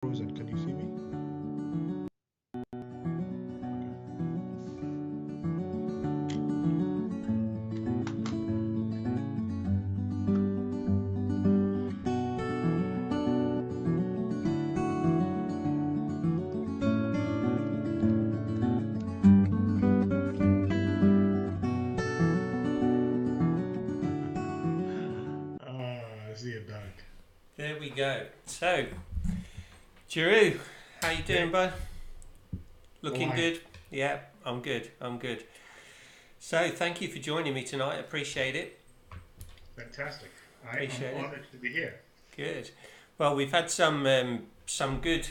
Frozen. Can you see me? Okay. I see a dog. There we go. So, Njeru, how you doing, Hey, bud? how Looking are you? good? Yeah, I'm good. I'm good. So, thank you for joining me tonight. Appreciate it. Fantastic. I am Appreciate it. honored to be here. Good. Well, we've had some good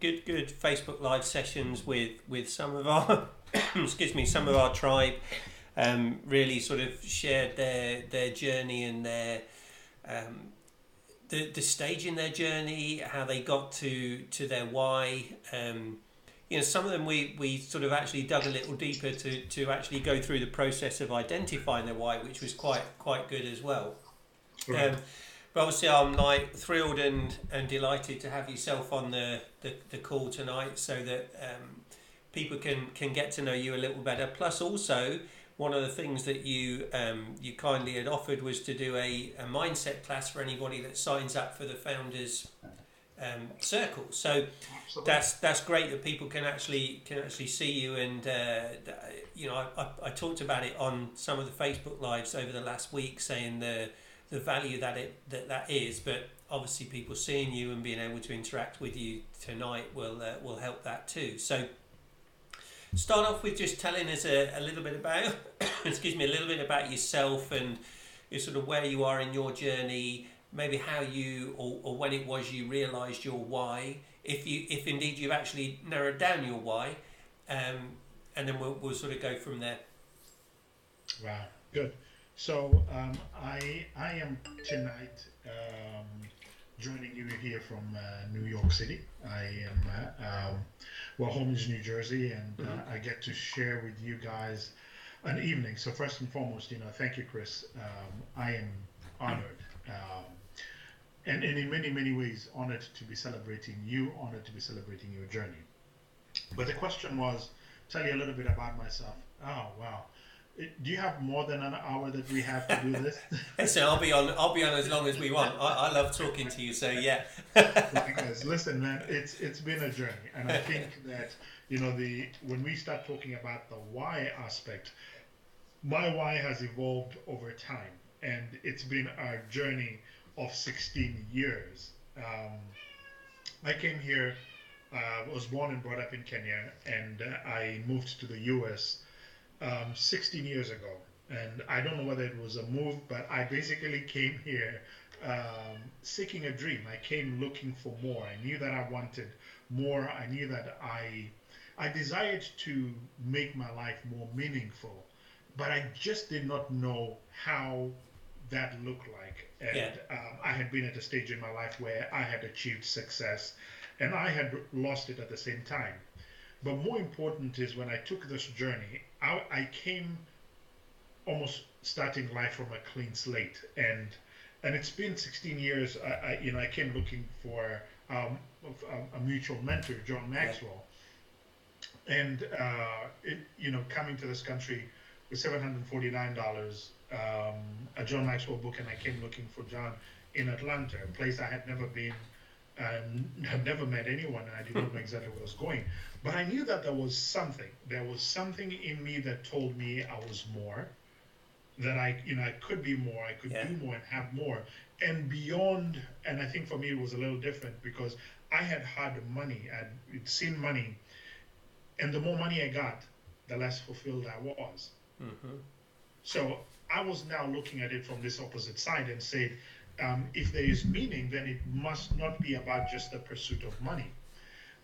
Facebook Live sessions with some of our excuse me, some of our tribe. Really sort of shared their journey and um, the stage in their journey, how they got to their why. Some of them we sort of actually dug a little deeper to actually go through the process of identifying their why, which was quite good as well. Right. Um, but obviously, I'm like thrilled and delighted to have yourself on the call tonight, so that people can get to know you a little better. Plus, also one of the things that you kindly had offered was to do a mindset class for anybody that signs up for the founders circle. So Absolutely. that's great that people can actually see you. And I talked about it on some of the Facebook lives over the last week, saying the value that is. But obviously, people seeing you and being able to interact with you tonight will help that too. So start off with just telling us a little bit about excuse me, a little bit about yourself and your sort of where you are in your journey, maybe how you or when it was you realised your why, if indeed you've actually narrowed down your why, um, and then we'll sort of go from there. Wow. Good. So I am tonight joining you here from New York City. I am well, home is New Jersey, and Hmm. I get to share with you guys an evening. So first and foremost, thank you, Chris. I am honored. And in many, many ways, honored to be celebrating you, honored to be celebrating your journey. But the question was, tell you a little bit about myself. Oh, wow. Do you have more than an hour that we have to do this? Listen, I'll be on as long as we want. I love talking to you, so yeah. Because listen, man, it's been a journey, and I think that the when we start talking about the why aspect, my why has evolved over time, and it's been a journey of 16 years. I came here, was born and brought up in Kenya, and I moved to the US 16 years ago. And I don't know whether it was a move, but I basically came here seeking a dream. I came looking for more. I knew that I wanted more. I knew that I desired to make my life more meaningful, but I just did not know how that looked like. Yeah, And I had been at a stage in my life where I had achieved success and I had lost it at the same time. But more important is when I took this journey, I came almost starting life from a clean slate, and it's been 16 years. I came looking for a mutual mentor, John yeah, Maxwell, and coming to this country with $749, a John Maxwell book, and I came looking for John in Atlanta, a place I had never been, and had never met anyone, and I did not know exactly where I was going. But I knew that there was something. There was something in me that told me I was more, that I could be more, I could yeah, do more and have more, and beyond. And I think for me it was a little different because I had had money, I'd seen money, and the more money I got, the less fulfilled I was. hmm, So I was now looking at it from this opposite side and said, if there is meaning, then it must not be about just the pursuit of money.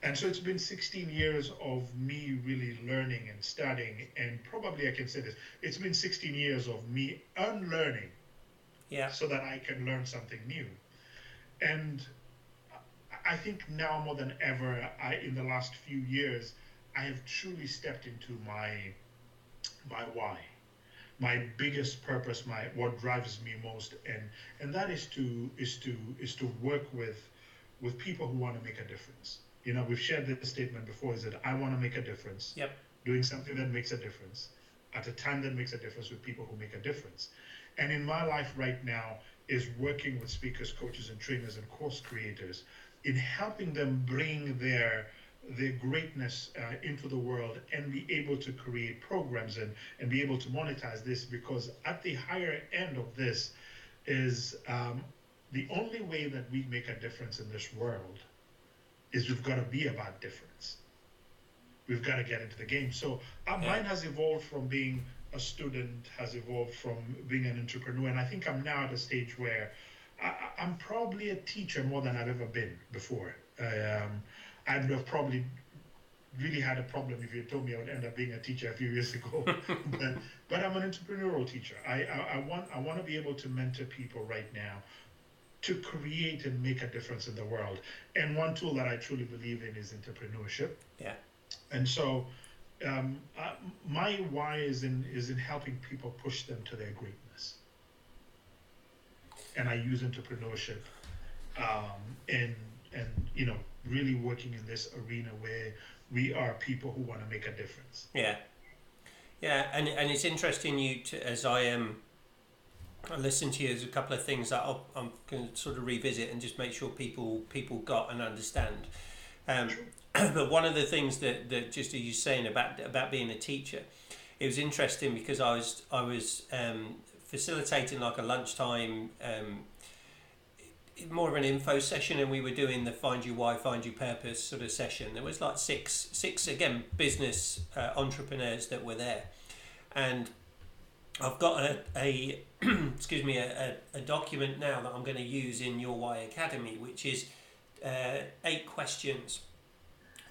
And so it's been 16 years of me really learning and studying, and probably I can say this, it's been 16 years of me unlearning yeah, so that I can learn something new. And I think now more than ever, in the last few years, I have truly stepped into my why, my biggest purpose, my what drives me most, and that is to work with people who want to make a difference. We've shared this statement before, is that I want to make a difference, Yep. doing something that makes a difference at a time that makes a difference with people who make a difference. And in my life right now is working with speakers, coaches, and trainers and course creators in helping them bring their greatness into the world and be able to create programs and be able to monetize this, because at the higher end of this is the only way that we make a difference in this world is we've got to be about difference. We've got to get into the game. So mine has evolved from being a student, has evolved from being an entrepreneur, and I think I'm now at a stage where I'm probably a teacher more than I've ever been before. I would have probably really had a problem if you had told me I would end up being a teacher a few years ago. but I'm an entrepreneurial teacher. I want to be able to mentor people right now to create and make a difference in the world. And one tool that I truly believe in is entrepreneurship. Yeah. And so my why is in helping people push them to their greatness. And I use entrepreneurship and really working in this arena where we are people who want to make a difference. Yeah. And it's interesting as I listen to you, there's a couple of things that I'm going to sort of revisit and just make sure people got and understand. But one of the things that just as you're saying about being a teacher, it was interesting because I was facilitating like a lunchtime, more of an info session, and we were doing the Find Your Why, Find Your Purpose sort of session. There was like six again business entrepreneurs that were there, and I've got a excuse me a document now that I'm going to use in Your Why Academy, which is 8 questions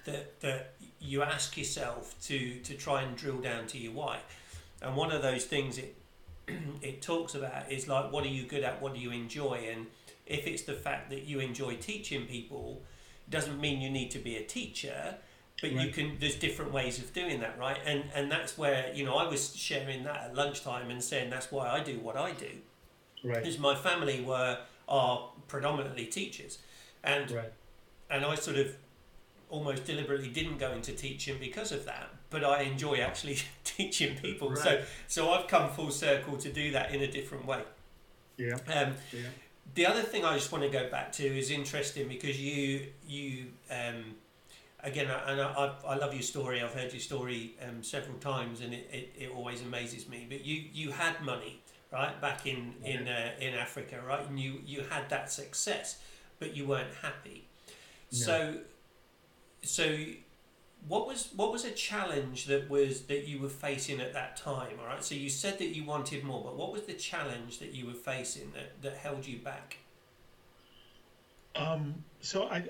that you ask yourself to try and drill down to your why. And one of those things it talks about is like, what are you good at, what do you enjoy? And if it's the fact that you enjoy teaching people, it doesn't mean you need to be a teacher, but right. There's different ways of doing that, right? And that's where, I was sharing that at lunchtime and saying that's why I do what I do. Right. Because my family are predominantly teachers. And right. and I sort of almost deliberately didn't go into teaching because of that, but I enjoy actually teaching people. Right. So I've come full circle to do that in a different way. Yeah. The other thing I just want to go back to is interesting because you again, and I love your story. I've heard your story several times, and it always amazes me. But you had money, right, back in Africa, right, and you had that success, but you weren't happy. No. So what was a challenge that you were facing at that time? All right. So you said that you wanted more, but what was the challenge that you were facing that held you back? So I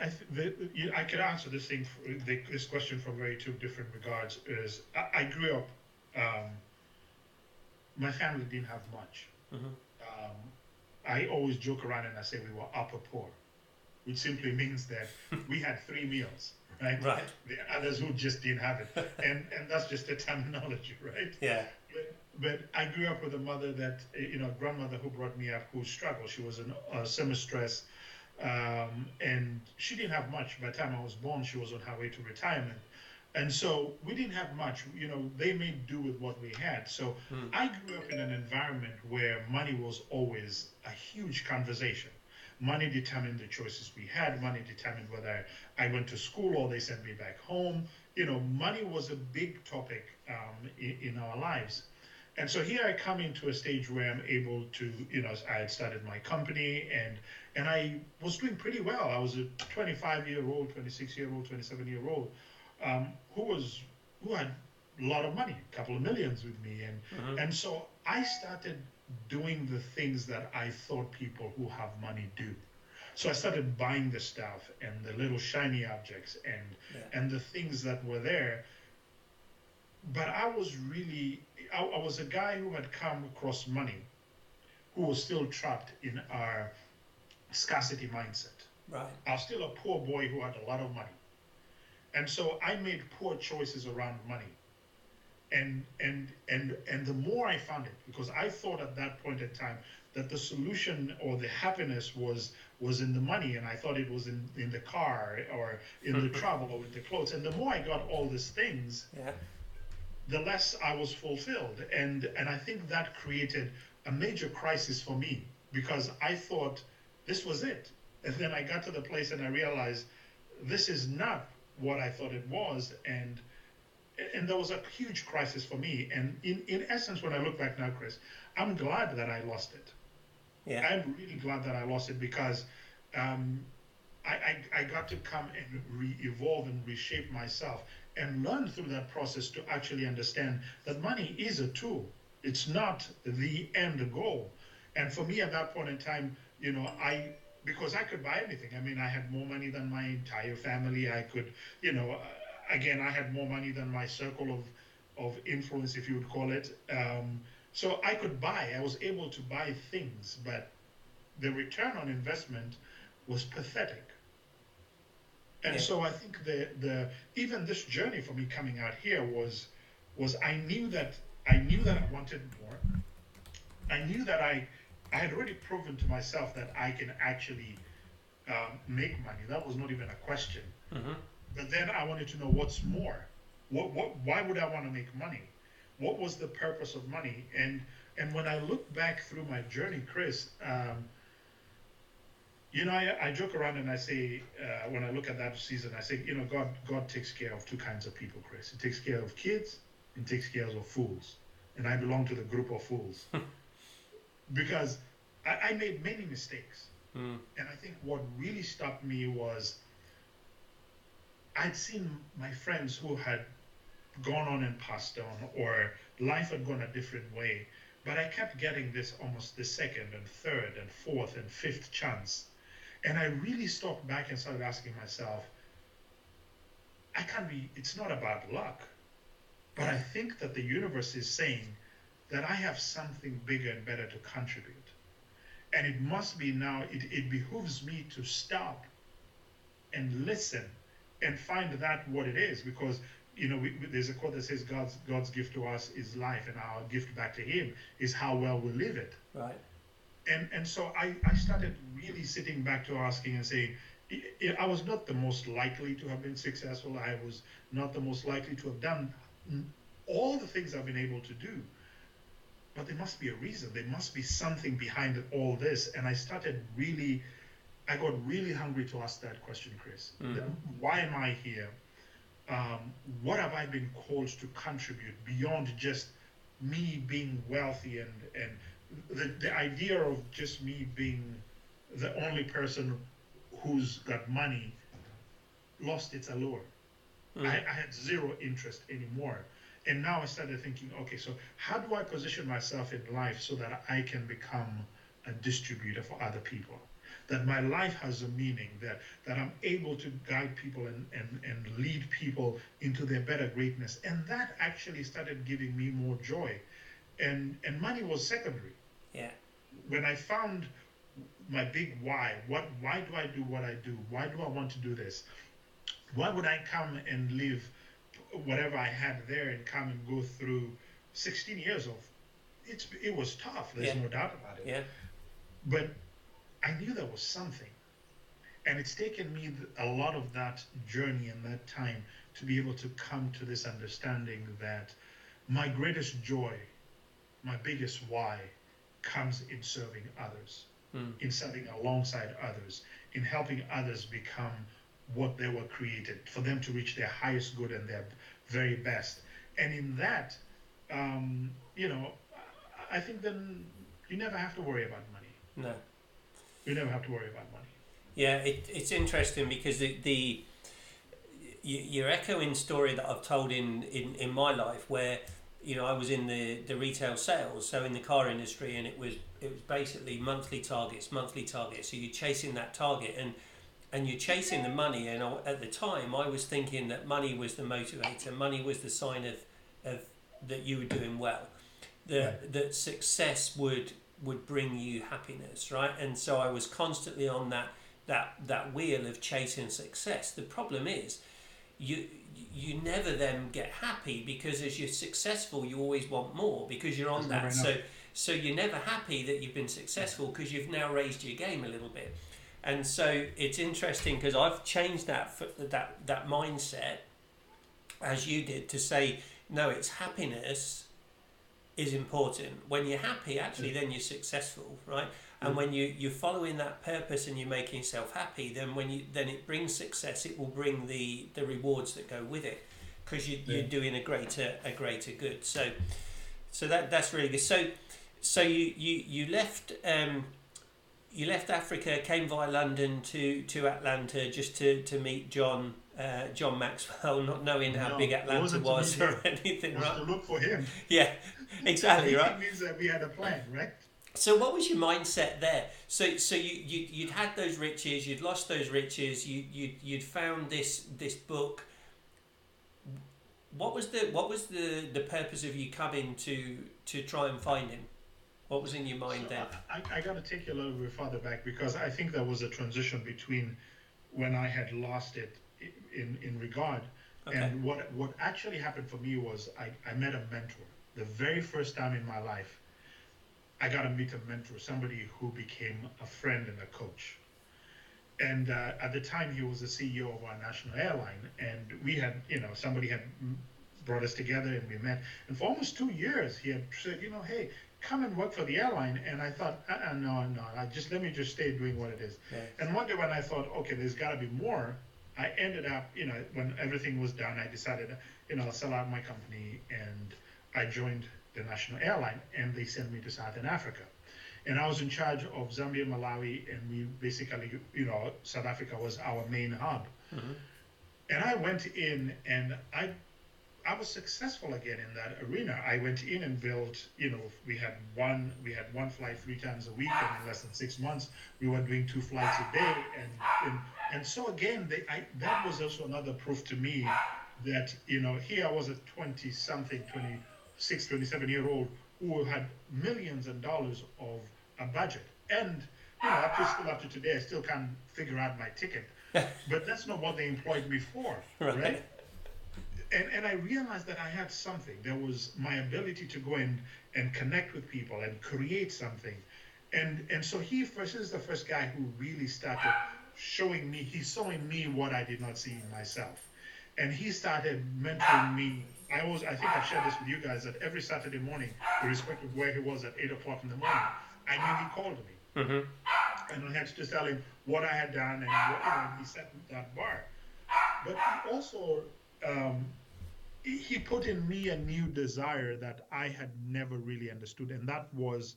could answer this question from very two different regards. Is I grew up, my family didn't have much. Mm-hmm. I always joke around and I say we were upper poor, which simply means that we had 3 meals. Right. The others who just didn't have it, and that's just the terminology, right? Yeah. But I grew up with a mother that a grandmother who brought me up who struggled. She was a seamstress, and she didn't have much. By the time I was born, she was on her way to retirement, and so we didn't have much. They made do with what we had. So I grew up in an environment where money was always a huge conversation. Money determined the choices we had. Money determined whether I went to school or they sent me back home. Money was a big topic in our lives. And so here I come into a stage where I'm able to, I had started my company and I was doing pretty well. I was a 25-year-old, 26-year-old, 27-year-old who had a lot of money, a couple of millions with me. And so I started doing the things that I thought people who have money do. So I started buying the stuff and the little shiny objects and the things that were there. But I was a guy who had come across money, who was still trapped in our scarcity mindset. Right. I was still a poor boy who had a lot of money. And so I made poor choices around money. And the more I found it, because I thought at that point in time, that the solution or the happiness was in the money, and I thought it was in the car or in the travel or with the clothes. And the more I got all these things, Yeah. the less I was fulfilled. And I think that created a major crisis for me because I thought this was it. And then I got to the place and I realized this is not what I thought it was. And there was a huge crisis for me. And in essence, when I look back now, Chris, I'm glad that I lost it. Yeah. I'm really glad that I lost it because um, I got to come and evolve and reshape myself and learn through that process to actually understand that money is a tool. It's not the end goal. And for me at that point in time, because I could buy anything. I mean, I had more money than my entire family. I could, again, I had more money than my circle of influence, if you would call it. So I could buy. I was able to buy things, but the return on investment was pathetic. And Yeah. so I think the even this journey for me coming out here was I knew that I wanted more. I knew that I had already proven to myself that I can actually make money. That was not even a question. Mm-hmm. But then I wanted to know what's more. Why would I want to make money? What was the purpose of money? And when I look back through my journey, Chris, I joke around and I say, when I look at that season, I say, God takes care of two kinds of people, Chris. He takes care of kids and takes care of fools. And I belong to the group of fools because I made many mistakes. Mm. And I think what really stopped me was I'd seen my friends who had gone on and passed on, or life had gone a different way. But I kept getting this almost the second and third and fourth and fifth chance. And I really stopped back and started asking myself, it's not about luck. But I think that the universe is saying that I have something bigger and better to contribute. And it must be now, it behooves me to stop and listen and find that what it is. Because, there's a quote that says God's gift to us is life, and our gift back to him is how well we live it. Right. And so I started really sitting back to asking and saying, I was not the most likely to have been successful. I was not the most likely to have done all the things I've been able to do. But there must be a reason. There must be something behind all this. And I got really hungry to ask that question, Chris. Mm-hmm. Why am I here? What have I been called to contribute beyond just me being wealthy and the idea of just me being the only person who's got money lost its allure. I had zero interest anymore. And now I started thinking, okay, so how do I position myself in life so that I can become a distributor for other people? That my life has a meaning, that I'm able to guide people and lead people into their better greatness. And that actually started giving me more joy. And money was secondary. Yeah. When I found my big why do I do what I do? Why do I want to do this? Why would I come and live whatever I had there and come and go through 16 years of it was tough, there's no doubt about it. Yeah. But I knew there was something. And it's taken me a lot of that journey and that time to be able to come to this understanding that my greatest joy, my biggest why, comes in serving others, in serving alongside others, in helping others become what they were created, for them to reach their highest good and their very best. And in that, I think then you never have to worry about money. No. You never have to worry about money. Yeah, it's interesting because you're echoing story that I've told in my life where I was in the retail sales, so in the car industry, and it was basically monthly targets. So you're chasing that target and you're chasing the money. And at the time, I was thinking that money was the motivator. Money was the sign of that you were doing well. That success would bring you happiness, right? And so I was constantly on that wheel of chasing success. The problem is you never then get happy, because as you're successful you always want more, because you're on that. So you're never happy that you've been successful because you've now raised your game a little bit. And so it's interesting because I've changed that mindset as you did to say, no, it's happiness is important. When you're happy, actually, then you're successful, right? And when you're following that purpose and you're making yourself happy, then it brings success. It will bring the rewards that go with it, because you're doing a greater good. So that's really good. So you left you left Africa, came via London to Atlanta just to meet John Maxwell, not knowing how big Atlanta was or anything, right? To look for him. Yeah, exactly, right. It means that we had a plan, right? So what was your mindset there? So you'd had those riches, you'd lost those riches, you'd found this book. What was the purpose of you coming to try and find him? What was in your mind then? I got to take you a little bit further back, because I think there was a transition between when I had lost it in regard, Okay. and what actually happened for me was I met a mentor. The very first time in my life, I got to meet a mentor, somebody who became a friend and a coach. And at the time, he was the CEO of our national airline, and we had, somebody had brought us together, and we met. And for almost 2 years, he had said, hey, come and work for the airline. And I thought, no, let me just stay doing what it is. Yes. And one day when I thought, okay, there's got to be more, I ended up, when everything was done, I decided, I'll sell out my company, and I joined the national airline, and they sent me to Southern Africa. And I was in charge of Zambia, Malawi, and we basically, South Africa was our main hub. Mm-hmm. And I went in, and I was successful again in that arena. I went in and built, we had one flight 3 times a week, and in less than 6 months, we were doing 2 flights a day. And so again, that was also another proof to me that, here I was a 20-something, 26, 27-year-old who had millions of dollars of a budget. And, up to today, I still can't figure out my ticket. But that's not what they employed me for, right? And I realized that I had something. There was my ability to go in and connect with people and create something. And so he is the first guy who really started showing me, he saw in me what I did not see in myself. And he started mentoring me. I think I've shared this with you guys, that every Saturday morning, irrespective of where he was at 8 o'clock in the morning, I knew he called me. Mm-hmm. And I had to tell him what I had done, and he set that bar. But he also, he put in me a new desire that I had never really understood. And that was,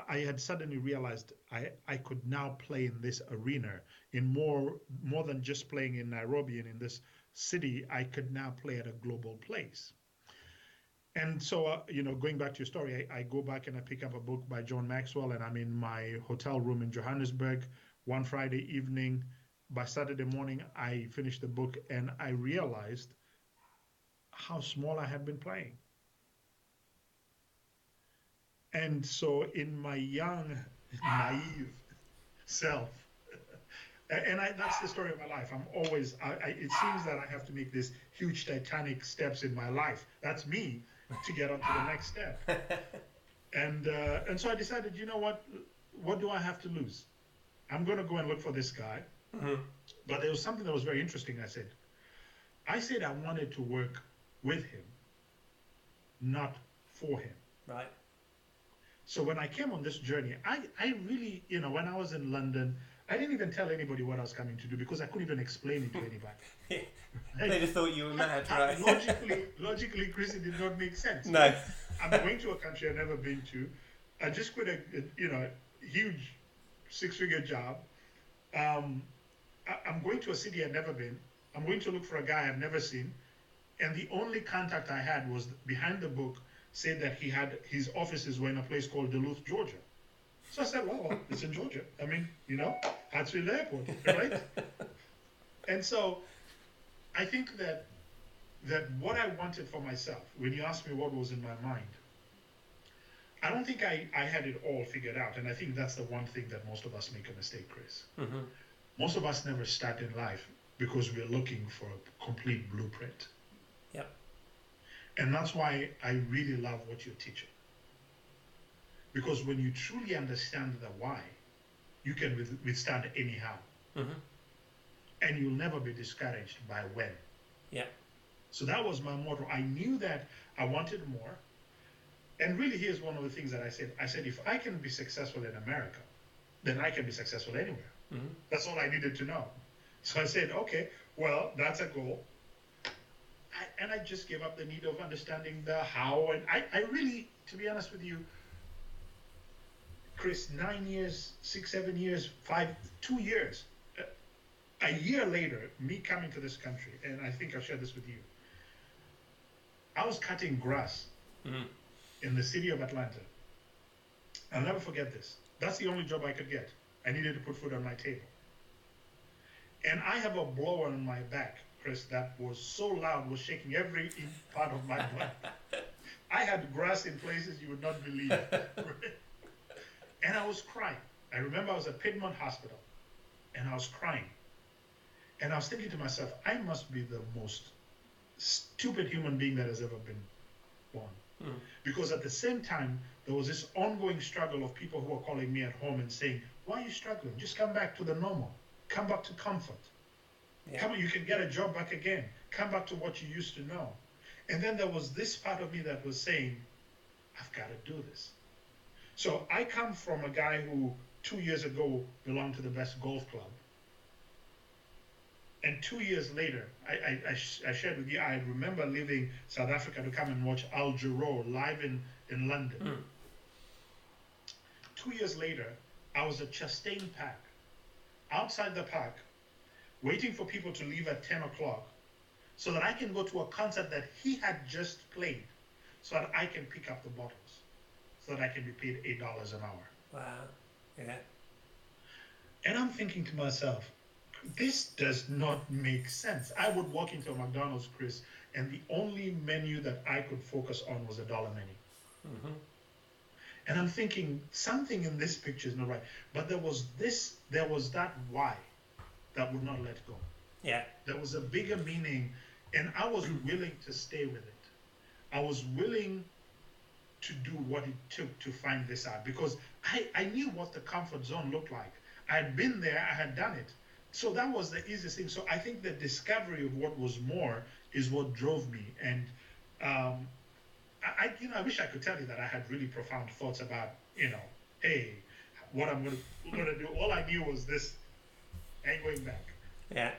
I had suddenly realized I could now play in this arena in more than just playing in Nairobi and in this city. I could now play at a global place. And so, going back to your story, I go back and I pick up a book by John Maxwell, and I'm in my hotel room in Johannesburg one Friday evening. By Saturday morning, I finished the book, and I realized how small I had been playing. And so in my young, naive self, and that's the story of my life. I'm always, it seems that I have to make these huge titanic steps in my life. That's me to get on to the next step. And so I decided, what do I have to lose? I'm going to go and look for this guy. Mm-hmm. But there was something that was very interesting. I said I wanted to work with him, not for him. Right. So when I came on this journey, I really, when I was in London, I didn't even tell anybody what I was coming to do, because I couldn't even explain it to anybody. They just thought you were mad, right? Logically, Chris, it did not make sense. No. I'm going to a country I've never been to. I just quit a huge 6-figure job. I'm going to a city I've never been. I'm going to look for a guy I've never seen. And the only contact I had was behind the book, said that he had his offices were in a place called Duluth, Georgia. So I said, well, it's in Georgia. I mean, Hartsfield Airport, right? And so I think that what I wanted for myself, when you asked me what was in my mind, I don't think I had it all figured out. And I think that's the one thing that most of us make a mistake, Chris. Mm-hmm. Most of us never start in life because we're looking for a complete blueprint. Yep. And that's why I really love what you're teaching. Because when you truly understand the why, you can withstand anyhow. Mm-hmm. And you'll never be discouraged by when. Yeah. So that was my motto. I knew that I wanted more. And really, here's one of the things that I said. I said, if I can be successful in America, then I can be successful anywhere. Mm-hmm. That's all I needed to know. So I said, okay, well, that's a goal. And I just gave up the need of understanding the how. And I really, to be honest with you, Chris, 9 years, 6, 7 years, 2 years, a year later, me coming to this country, and I think I've shared this with you, I was cutting grass in the city of Atlanta. I'll never forget this. That's the only job I could get. I needed to put food on my table. And I have a blower on my back, Chris, that was so loud, was shaking every part of my body. I had grass in places you would not believe. And I was crying. I remember I was at Piedmont Hospital, and I was crying. And I was thinking to myself, I must be the most stupid human being that has ever been born. Because at the same time, there was this ongoing struggle of people who were calling me at home and saying, why are you struggling? Just come back to the normal. Come back to comfort. Yeah. Come on, you can get a job back again. Come back to what you used to know. And then there was this part of me that was saying, I've got to do this. So I come from a guy who 2 years ago belonged to the best golf club. And 2 years later, I shared with you, I remember leaving South Africa to come and watch Njeru live in London. 2 years later, I was at Chastain Park, outside the park, waiting for people to leave at 10 o'clock so that I can go to a concert that he had just played, so that I can pick up the bottles, so that I can be paid $8 an hour. Wow. Yeah. And I'm thinking to myself, this does not make sense. I would walk into a McDonald's, Chris, and the only menu that I could focus on was a dollar menu. And I'm thinking, something in this picture is not right. But there was that why that would not let go. Yeah. There was a bigger meaning, and I was willing to stay with it. I was willing to do what it took to find this out, because I knew what the comfort zone looked like. I had been there, I had done it. So that was the easiest thing. So I think the discovery of what was more is what drove me. And I wish I could tell you that I had really profound thoughts about, hey, what I'm going to do. All I knew was this: I ain't going back. Yeah.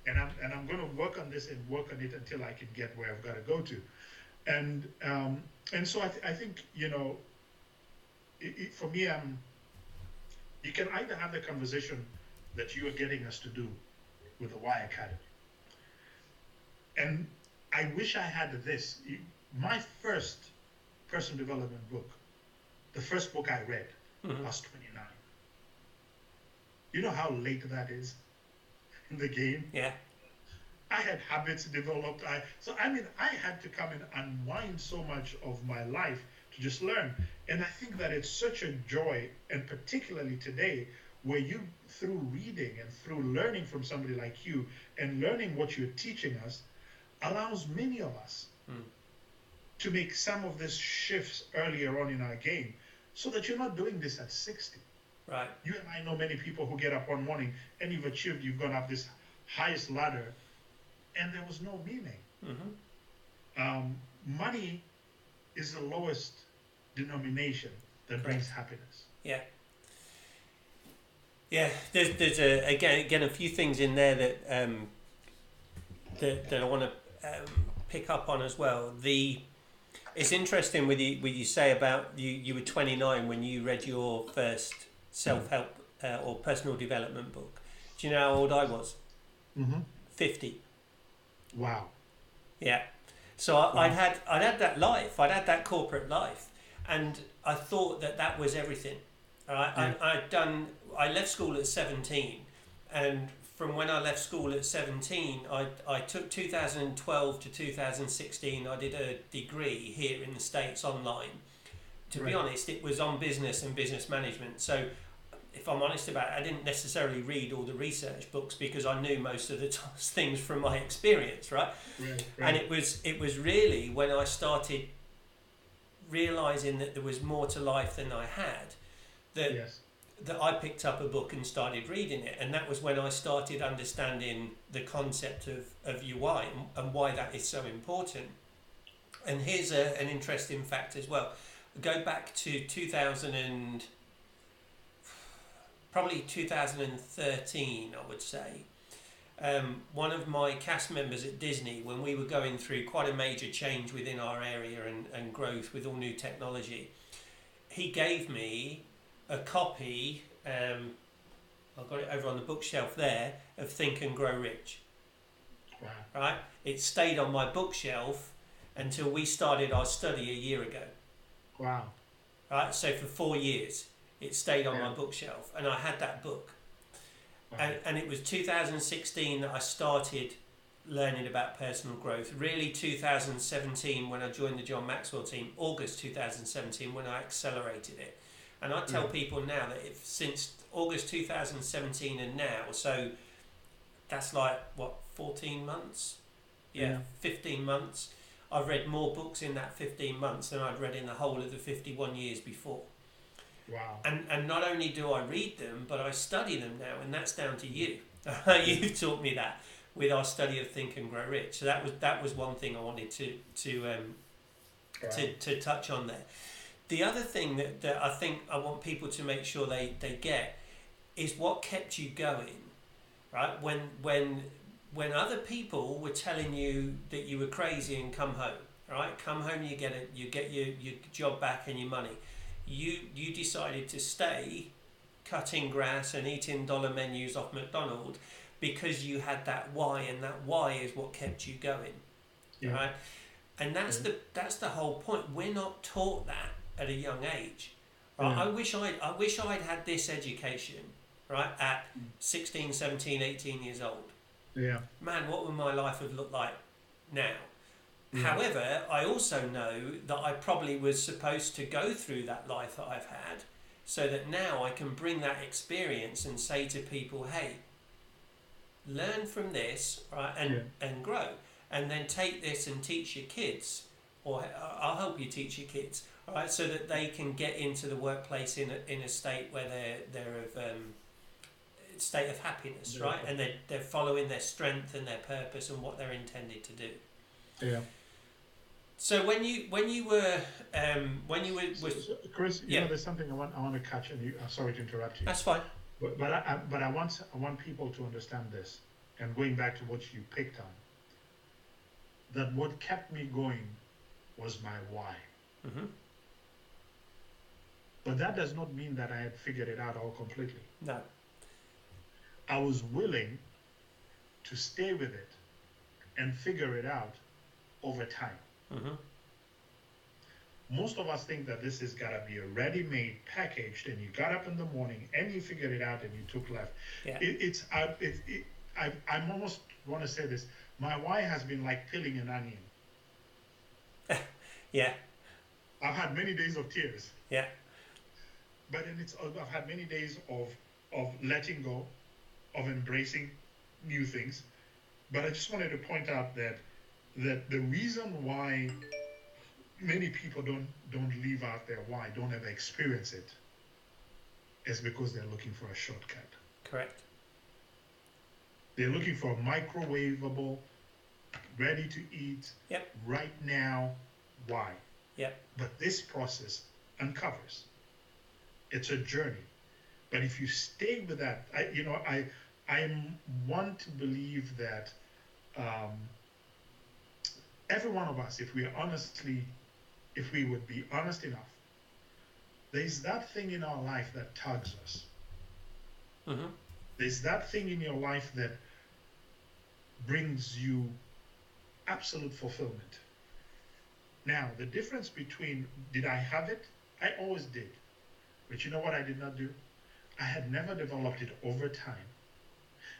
And I'm going to work on this and work on it until I can get where I've got to go to. And so I think for me, you can either have the conversation that you are getting us to do with the Y Academy. And I wish I had this. My first personal development book, the first book I read, I was 29. You know how late that is in the game? Yeah. I had habits developed. I had to come and unwind so much of my life to just learn. And I think that it's such a joy, and particularly today, where you, through reading and through learning from somebody like you and learning what you're teaching us, allows many of us to make some of these shifts earlier on in our game, so that you're not doing this at 60. Right. You and I know many people who get up one morning and you've gone up this highest ladder, and there was no meaning. Money is the lowest denomination that brings happiness. Yeah. Yeah, there's again a few things in there that I want to pick up on as well. It's interesting with you say about you were 29 when you read your first self-help or personal development book. Do you know how old I was? 50. Wow. Yeah. So I'd had that life. I'd had that corporate life, and I thought that was everything. I left school at 17, and from when I left school at 17, I took 2012 to 2016. I did a degree here in the States online. To be honest, it was on business and business management. So if I'm honest about it, I didn't necessarily read all the research books because I knew most of the things from my experience, right? Right. And it was really when I started realizing that there was more to life than I had, that Yes. that I picked up a book and started reading it, and that was when I started understanding the concept of UI and why that is so important. And here's an interesting fact as well. Go back to 2013, I would say. One of my cast members at Disney, when we were going through quite a major change within our area and growth with all new technology, he gave me a copy, I've got it over on the bookshelf there, of Think and Grow Rich. Wow. Right? It stayed on my bookshelf until we started our study a year ago. Wow. Right? So for 4 years, it stayed on Yeah. my bookshelf, and I had that book. Wow. And it was 2016 that I started learning about personal growth. Really 2017 when I joined the John Maxwell team, August 2017 when I accelerated it. And I tell people now that if since August 2017 and now, so that's like, what, 14 months? Yeah, 15 months. I've read more books in that 15 months than I'd read in the whole of the 51 years before. Wow. And not only do I read them, but I study them now, and that's down to you. You've taught me that with our study of Think and Grow Rich. So that was one thing I wanted to touch on there. The other thing that I think I want people to make sure they get is what kept you going, right? When other people were telling you that you were crazy and come home, right? Come home, you get your job back and your money. You decided to stay cutting grass and eating dollar menus off McDonald's because you had that why, and that why is what kept you going, right? And that's the whole point. We're not taught that at a young age, right? I wish I'd had this education, right, at 16, 17, 18 years old. Yeah. Man, what would my life have looked like now? However, I also know that I probably was supposed to go through that life that I've had, so that now I can bring that experience and say to people, hey, learn from this, right, and grow, and then take this and teach your kids, or I'll help you teach your kids, all right, so that they can get into the workplace in a state where they're of state of happiness, right, and they're following their strength and their purpose and what they're intended to do. Yeah. So when you were Chris, you know, there's something I want to catch, and I'm sorry to interrupt you. That's fine. But I want people to understand this, and going back to what you picked on, that what kept me going was my why. Mm-hmm. But that does not mean that I had figured it out all completely. No. I was willing to stay with it and figure it out over time. Mm-hmm. Most of us think that this has got to be a ready-made, packaged, and you got up in the morning and you figured it out and you took left. Yeah. I almost want to say this. My why has been like peeling an onion. Yeah. I've had many days of tears. Yeah. But then I've had many days of letting go, of embracing new things. But I just wanted to point out that the reason why many people don't leave out their why, don't ever experience it, is because they're looking for a shortcut. Correct. They're looking for a microwavable, ready to eat, right now why. Yep. But this process uncovers. It's a journey. But if you stay with that, I want to believe that every one of us, if we would be honest enough, there's that thing in our life that tugs us. Mm-hmm. There's that thing in your life that brings you absolute fulfillment. Now, the difference between, did I have it? I always did. But you know what I did not do? I had never developed it over time.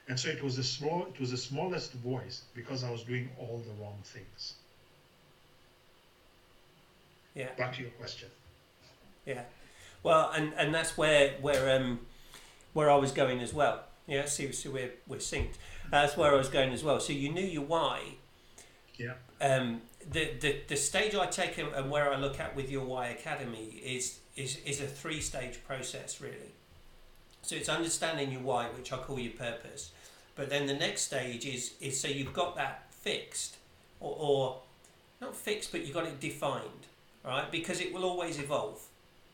And so it was the smallest voice because I was doing all the wrong things. Yeah. Back to your question. Yeah. Well, and that's where I was going as well. Yeah, see we're synced. That's where I was going as well. So you knew your why. Yeah. the stage I take and where I look at with your Y Academy is a three-stage process, really. So it's understanding your why, which I call your purpose. But then the next stage is so you've got that fixed, or not fixed, but you've got it defined, right? Because it will always evolve,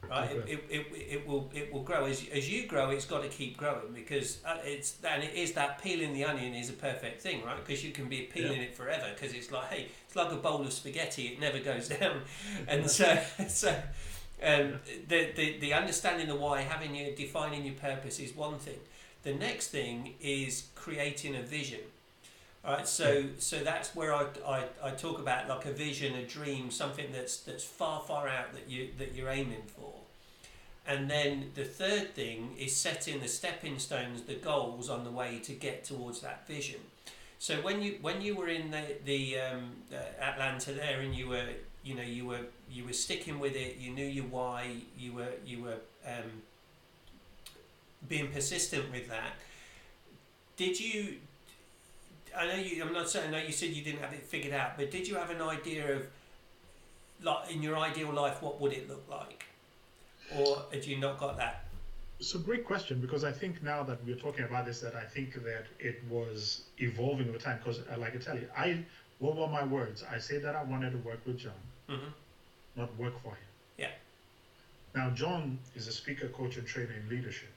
right? Okay. It will grow as you grow. It's got to keep growing because it is that peeling the onion is a perfect thing, right? Because you can be peeling it forever because it's like, hey, it's like a bowl of spaghetti. It never goes down, and so. The understanding the why, having your defining your purpose is one thing. The next thing is creating a vision. All right, so that's where I talk about like a vision, a dream, something that's far out that you're aiming for. And then the third thing is setting the stepping stones, the goals on the way to get towards that vision. So when you were in the Atlanta there, and you were sticking with it, you knew your why, you were being persistent with that. Did you? I know you. I'm not saying. I know you said you didn't have it figured out, but did you have an idea of, like, in your ideal life, what would it look like, or had you not got that? It's a great question because I think now that we're talking about this, that I think that it was evolving over time. Because, like I tell you, what were my words? I said that I wanted to work with John, Mm-hmm. not work for him. Yeah. Now, John is a speaker, coach, and trainer in leadership.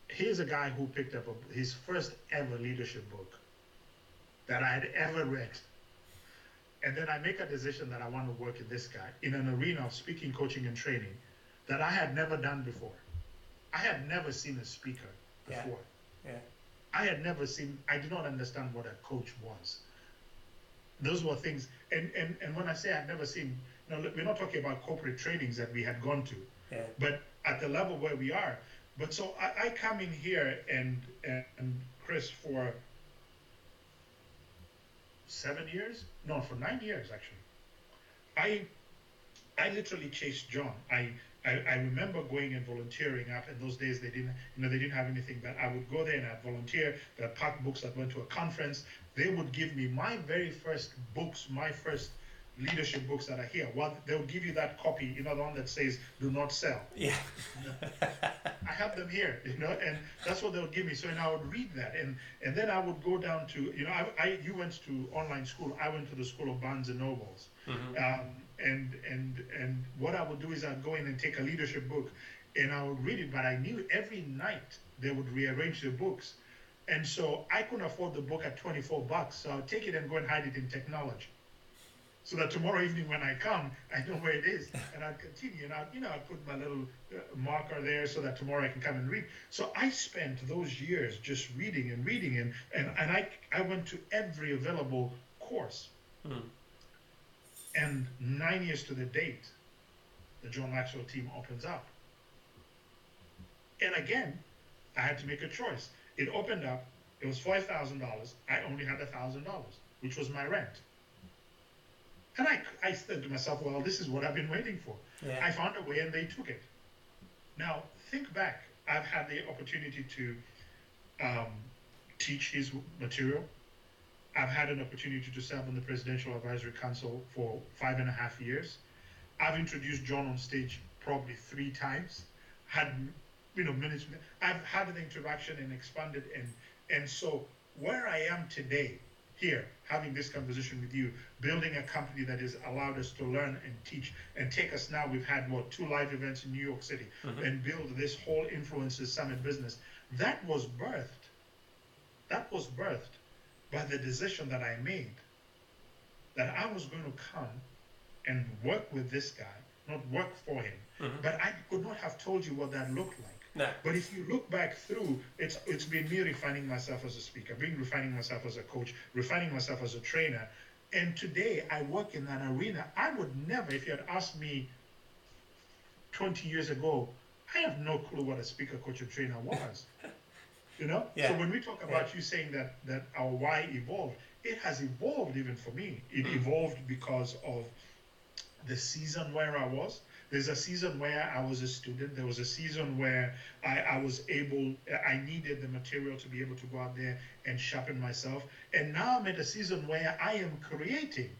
He's a guy who picked up his first ever leadership book that I had ever read. And then I make a decision that I want to work with this guy in an arena of speaking, coaching, and training that I had never done before. I had never seen a speaker before. Yeah. I did not understand what a coach was. Those were things, and when I say I'd never seen, we're not talking about corporate trainings that we had gone to, but at the level where we are. But so I come in here and Chris, for 7 years, no, for 9 years actually. I literally chased John. I remember going and volunteering up. In those days, they didn't have anything, but I would go there and I'd volunteer. There are packed books. I went to a conference. They would give me my very first books, my first leadership books that are here. Well, they'll give you that copy, the one that says "Do not sell." Yeah. I have them here, and that's what they'll give me. So, and I would read that, and then I would go down to, you went to online school. I went to the school of Barnes and Nobles. Mm-hmm. And what I would do is I'd go in and take a leadership book and I would read it, but I knew every night they would rearrange the books. And so I couldn't afford the book at $24. So I'd take it and go and hide it in technology. So that tomorrow evening when I come, I know where it is. And I'd continue and I'd put my little marker there so that tomorrow I can come and read. So I spent those years just reading and I went to every available course. Mm. And 9 years to the date, the John Maxwell team opens up. And again, I had to make a choice. It opened up, it was $5,000. I only had $1,000, which was my rent. And I said to myself, well, this is what I've been waiting for. Yeah. I found a way and they took it. Now, think back. I've had the opportunity to teach his material. I've had an opportunity to serve on the Presidential Advisory Council for 5.5 years. I've introduced John on stage probably 3 times. Had minutes. I've had an interaction and expanded, and so where I am today, here having this conversation with you, building a company that has allowed us to learn and teach and take us now. We've had 2 live events in New York City, mm-hmm. and build this whole Influencers Summit business. That was birthed by the decision that I made, that I was going to come and work with this guy, not work for him. Mm-hmm. But I could not have told you what that looked like. No. But if you look back through, it's been me refining myself as a speaker, refining myself as a coach, refining myself as a trainer. And today I work in an arena. I would never, if you had asked me 20 years ago, I have no clue what a speaker, coach, and trainer was. Yeah. So when we talk about you saying that our why evolved, it has evolved even for me. It evolved because of the season where I was. There's a season where I was a student. There was a season where I needed the material to be able to go out there and sharpen myself. And now I'm at a season where I am creating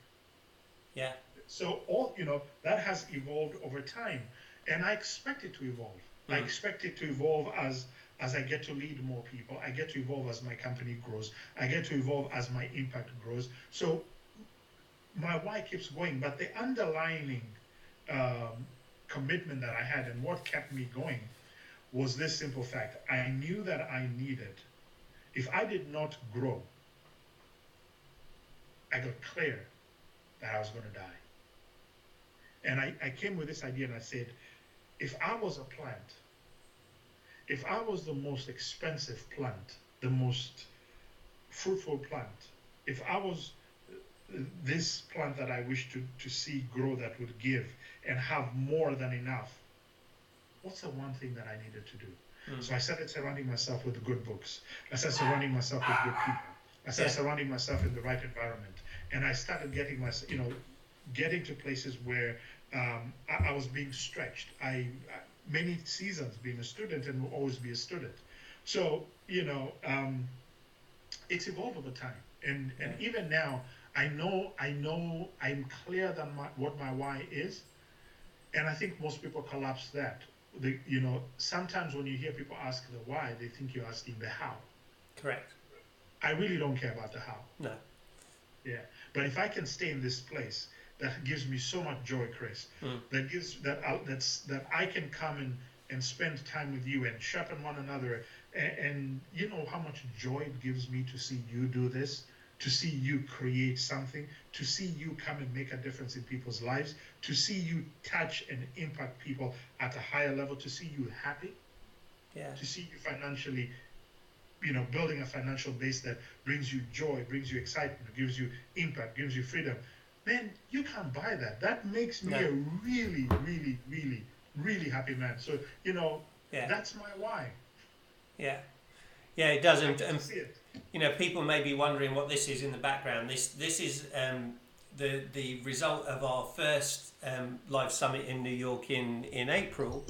Yeah. So all that has evolved over time, and I expect it to evolve. I Mm. expect it to evolve as I get to lead more people. I get to evolve as my company grows. I get to evolve as my impact grows. So my why keeps going, but the underlying um, commitment that I had and what kept me going was this simple fact. I knew that I needed, if I did not grow, I got clear that I was going to die. And I came with this idea and I said, if I was a plant, if I was the most expensive plant, the most fruitful plant, if I was this plant that I wish to see grow that would give and have more than enough, what's the one thing that I needed to do? Mm. So I started surrounding myself with good books. I started surrounding myself with good people. I started Yeah. surrounding myself in the right environment. And I started getting getting to places where I was being stretched. Many seasons being a student and will always be a student. So, it's evolved over time. And Yeah. even now, I'm clear that what my why is. And I think most people collapse that. Sometimes when you hear people ask the why, they think you're asking the how. Correct. I really don't care about the how. No. Yeah. But if I can stay in this place that gives me so much joy, Chris, Mm. that I can come and spend time with you and sharpen one another, and you know how much joy it gives me to see you do this, to see you create something, to see you come and make a difference in people's lives, to see you touch and impact people at a higher level, to see you happy, Yeah. to see you financially, building a financial base that brings you joy, brings you excitement, gives you impact, gives you freedom. Man, you can't buy that. That makes me No. a really, really, really, really happy man. So, Yeah. that's my why. Yeah. Yeah. It does, I and, get to and see it. people may be wondering what this is in the background. This is the result of our first live summit in New York in April,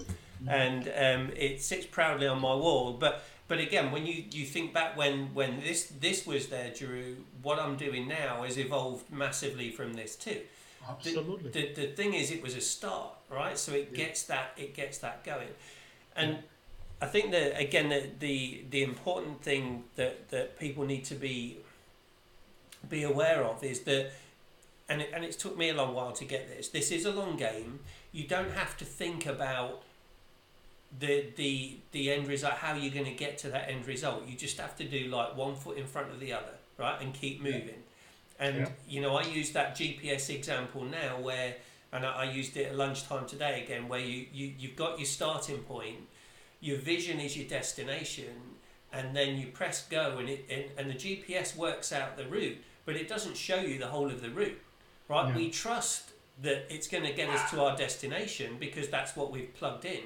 and it sits proudly on my wall. But again, when you think back when this was there, Njeru, what I'm doing now has evolved massively from this too. Absolutely. The thing is, it was a start, right? So it Yeah. gets that going, and Yeah. I think that again the important thing that people need to be aware of is that, and it's took me a long while to get this. This is a long game. You don't have to think about the end result, how you're going to get to that end result. You just have to do like one foot in front of the other, right, and keep moving. And I use that GPS example now where, and I used it at lunchtime today again, where you've got your starting point, your vision is your destination, and then you press go, and the GPS works out the route, but it doesn't show you the whole of the route, right? Yeah. We trust that it's going to get us to our destination because that's what we've plugged in.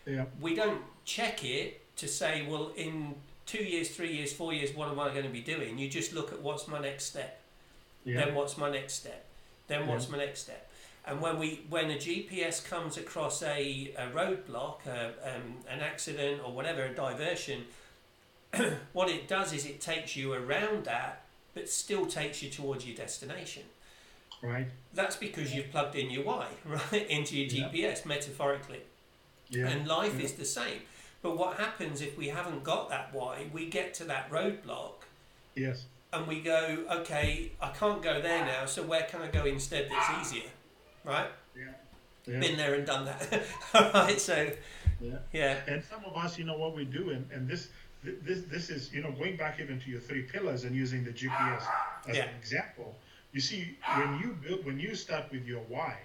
Yeah. We don't check it to say, well, in 2 years, 3 years, 4 years, what am I going to be doing? You just look at what's my next step. Yeah. Then what's my next step? Then what's my next step? And when a GPS comes across a roadblock, an accident or whatever, a diversion, what it does is it takes you around that, but still takes you towards your destination. Right. That's because you've plugged in your why, right, into your GPS, metaphorically. Yeah. And life is the same. But what happens if we haven't got that why? We get to that roadblock. Yes. And we go, okay, I can't go there now, so where can I go instead that's easier? Right? Yeah. Been there and done that. All right, so yeah. And some of us, what we do, and this is, going back even to your 3 pillars and using the GPS as an example. You see, when you start with your why,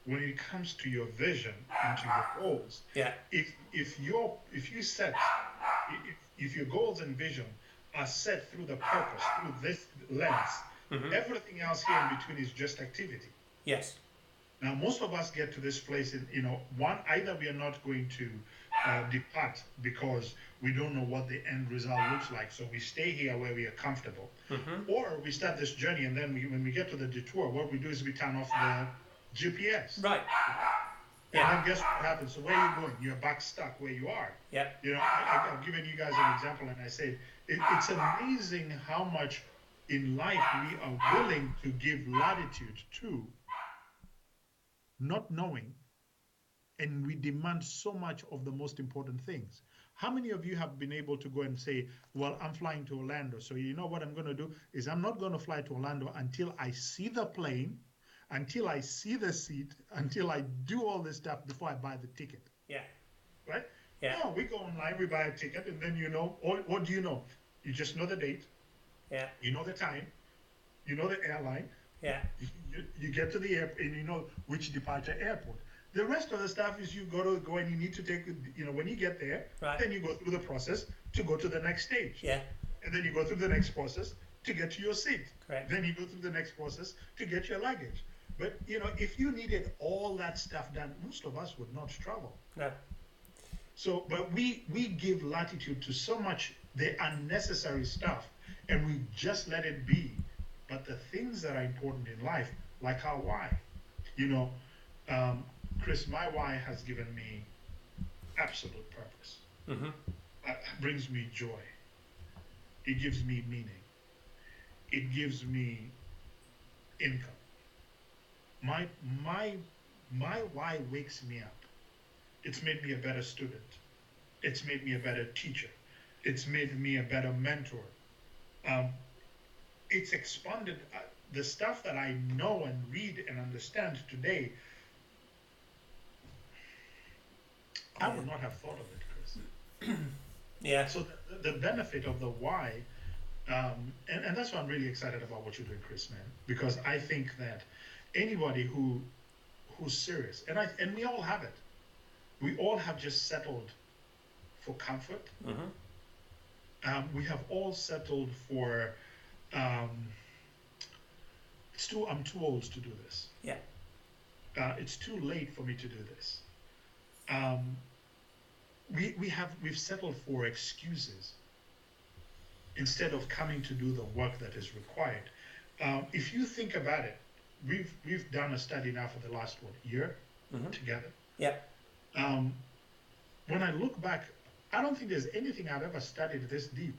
when it comes to your vision and to your goals, if your goals and vision are set through the purpose, through this lens, everything else here in between is just activity. Yes. Now, most of us get to this place in, either we are not going to depart because we don't know what the end result looks like, so we stay here where we are comfortable, or we start this journey and then when we get to the detour, what we do is we turn off the GPS. Right. And then guess what happens? So where are you going? You're back stuck where you are. Yeah. I've given you guys an example, and I said it's amazing how much in life we are willing to give latitude to not knowing, and we demand so much of the most important things. How many of you have been able to go and say, well, I'm flying to Orlando, so you know what I'm going to do is I'm not going to fly to Orlando until I see the plane, until I see the seat, until I do all this stuff before I buy the ticket, Yeah. right? Yeah. No, we go online, we buy a ticket, and then what do you know? You just know the date, Yeah. you know the time, you know the airline, Yeah. you get to the airport and you know which departure airport. The rest of the stuff is you go and you need to take, when you get there, Right. then you go through the process to go to the next stage. Yeah. And then you go through the next process to get to your seat. Correct. Then you go through the next process to get your luggage. But, if you needed all that stuff done, most of us would not travel. No. So, but we give latitude to so much the unnecessary stuff, and we just let it be. But the things that are important in life, like our why, you know, um, Chris, my why has given me absolute purpose. Mm-hmm. It brings me joy. It gives me meaning. It gives me income. My my my why wakes me up. It's made me a better student. It's made me a better teacher. It's made me a better mentor. Um, it's expanded the stuff that I know and read and understand today. I would not have thought of it, Chris. Yeah. So the benefit of the why, and that's why I'm really excited about what you're doing, Chris, man, because I think that anybody who's serious, and we all have it, we all have just settled for comfort. Mm-hmm. We have all settled for um, I'm too old to do this. Yeah. It's too late for me to do this. We've settled for excuses instead of coming to do the work that is required. If you think about it, we've done a study now for the last year Mm-hmm. together. Yeah. When I look back, I don't think there's anything I've ever studied this deep.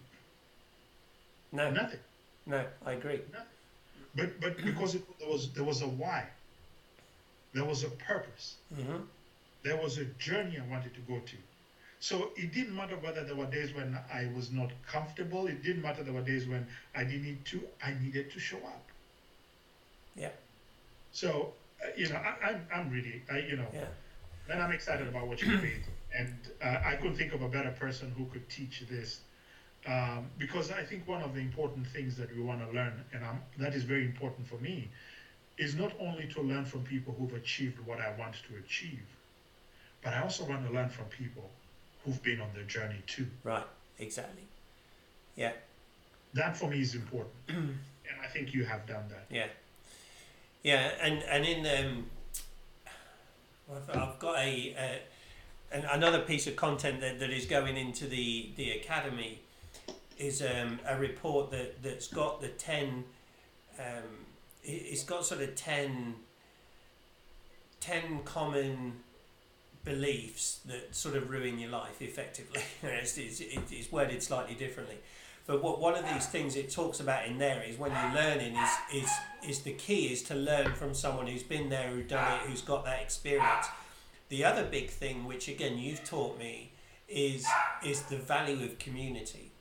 No. Nothing. No, I agree. Nothing. But because there was a why, there was a purpose, Mm-hmm. there was a journey I wanted to go to. So it didn't matter whether there were days when I was not comfortable. It didn't matter there were days when I didn't need to. I needed to show up. Yeah. So I'm really Yeah. and I'm excited about what you're doing. And I couldn't think of a better person who could teach this. Because I think one of the important things that we want to learn, and that is very important for me, is not only to learn from people who've achieved what I want to achieve, but I also want to learn from people who've been on their journey too. Right. Exactly. Yeah. That for me is important, and I think you have done that. Yeah. Yeah. And in I've got another piece of content that is going into the academy is a report that's got the 10 it's got sort of 10 common beliefs that sort of ruin your life effectively. It's worded slightly differently, but one of these things it talks about in there is when you're learning is the key is to learn from someone who's been there, who's done it, who's got that experience. The other big thing, which again you've taught me, is the value of community.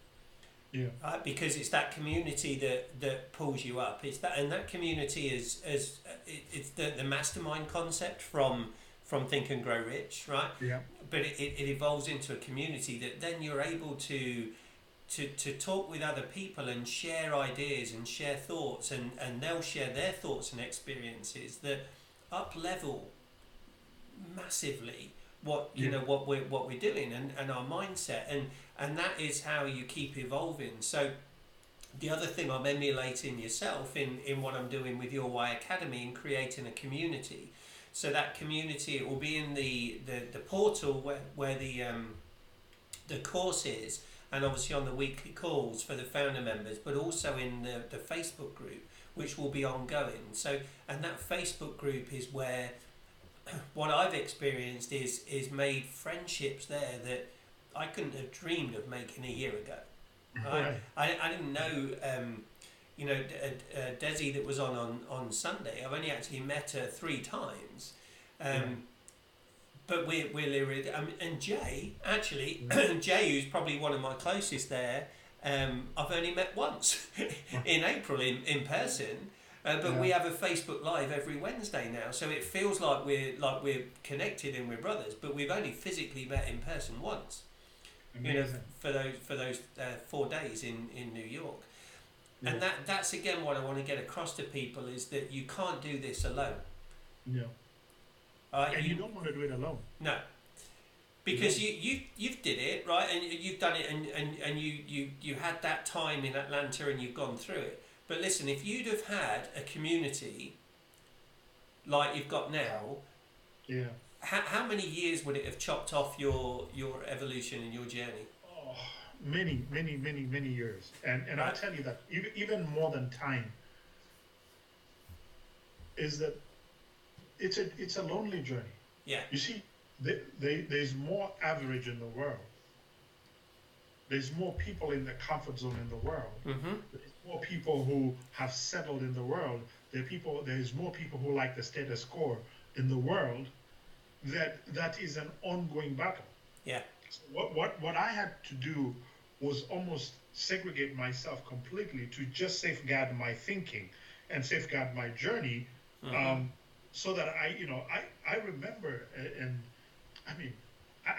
Yeah. Because it's that community that pulls you up. It's that community is it's the mastermind concept from Think and Grow Rich, right? Yeah. But it evolves into a community that then you're able to talk with other people and share ideas and share thoughts, and they'll share their thoughts and experiences that up level massively what we're doing and our mindset, and that is how you keep evolving. So the other thing I'm emulating yourself in what I'm doing with Your Why Academy and creating a community. So that community, it will be in the portal where the course is, and obviously on the weekly calls for the founder members, but also in the Facebook group, which will be ongoing. So, and that Facebook group is where what I've experienced is made friendships there that I couldn't have dreamed of making a year ago. Right. I didn't know Desi that was on Sunday, I've only actually met her 3 times. But we're and Jay, actually, Jay, who's probably one of my closest there, I've only met once in April in person. But we have a Facebook Live every Wednesday now, so it feels like we're connected and we're brothers. But we've only physically met in person once. Amazing. For those 4 days in New York. And that's again what I want to get across to people is that you can't do this alone. No. And you don't want to do it alone. No. Because you've did it, right? And you've done it and you had that time in Atlanta and you've gone through it. But listen, if you'd have had a community like you've got now, how many years would it have chopped off your evolution and your journey? Oh, many years. And I'll tell you that even more than time is that it's a lonely journey. Yeah. You see, there's more average in the world. There's more people in the comfort zone in the world. There's more people who have settled in the world. There's more people who like the status quo in the world. That is an ongoing battle. Yeah. So what I had to do was almost segregate myself completely to just safeguard my thinking and safeguard my journey, so that I remember, and I mean,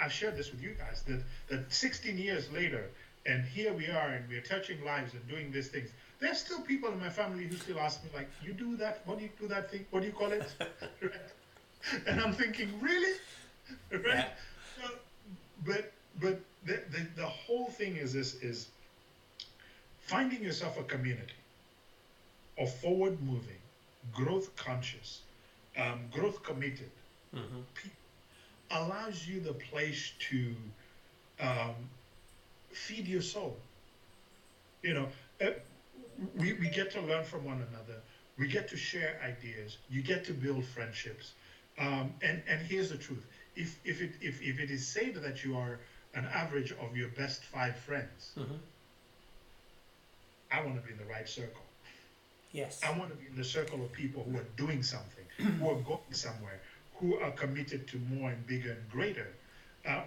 I've shared this with you guys, that 16 years later, and here we are, and we're touching lives and doing these things. There's still people in my family who still ask me, like, you do that? What do you do that thing? What do you call it? And I'm thinking, really? Right? Yeah. So, but the whole thing is finding yourself a community of forward moving, growth conscious, growth committed people allows you the place to feed your soul. We get to learn from one another. We get to share ideas. You get to build friendships. And here's the truth: if it is said that you are an average of your best 5 friends, I want to be in the right circle. Yes. I want to be in the circle of people who are doing something, who are going somewhere, who are committed to more and bigger and greater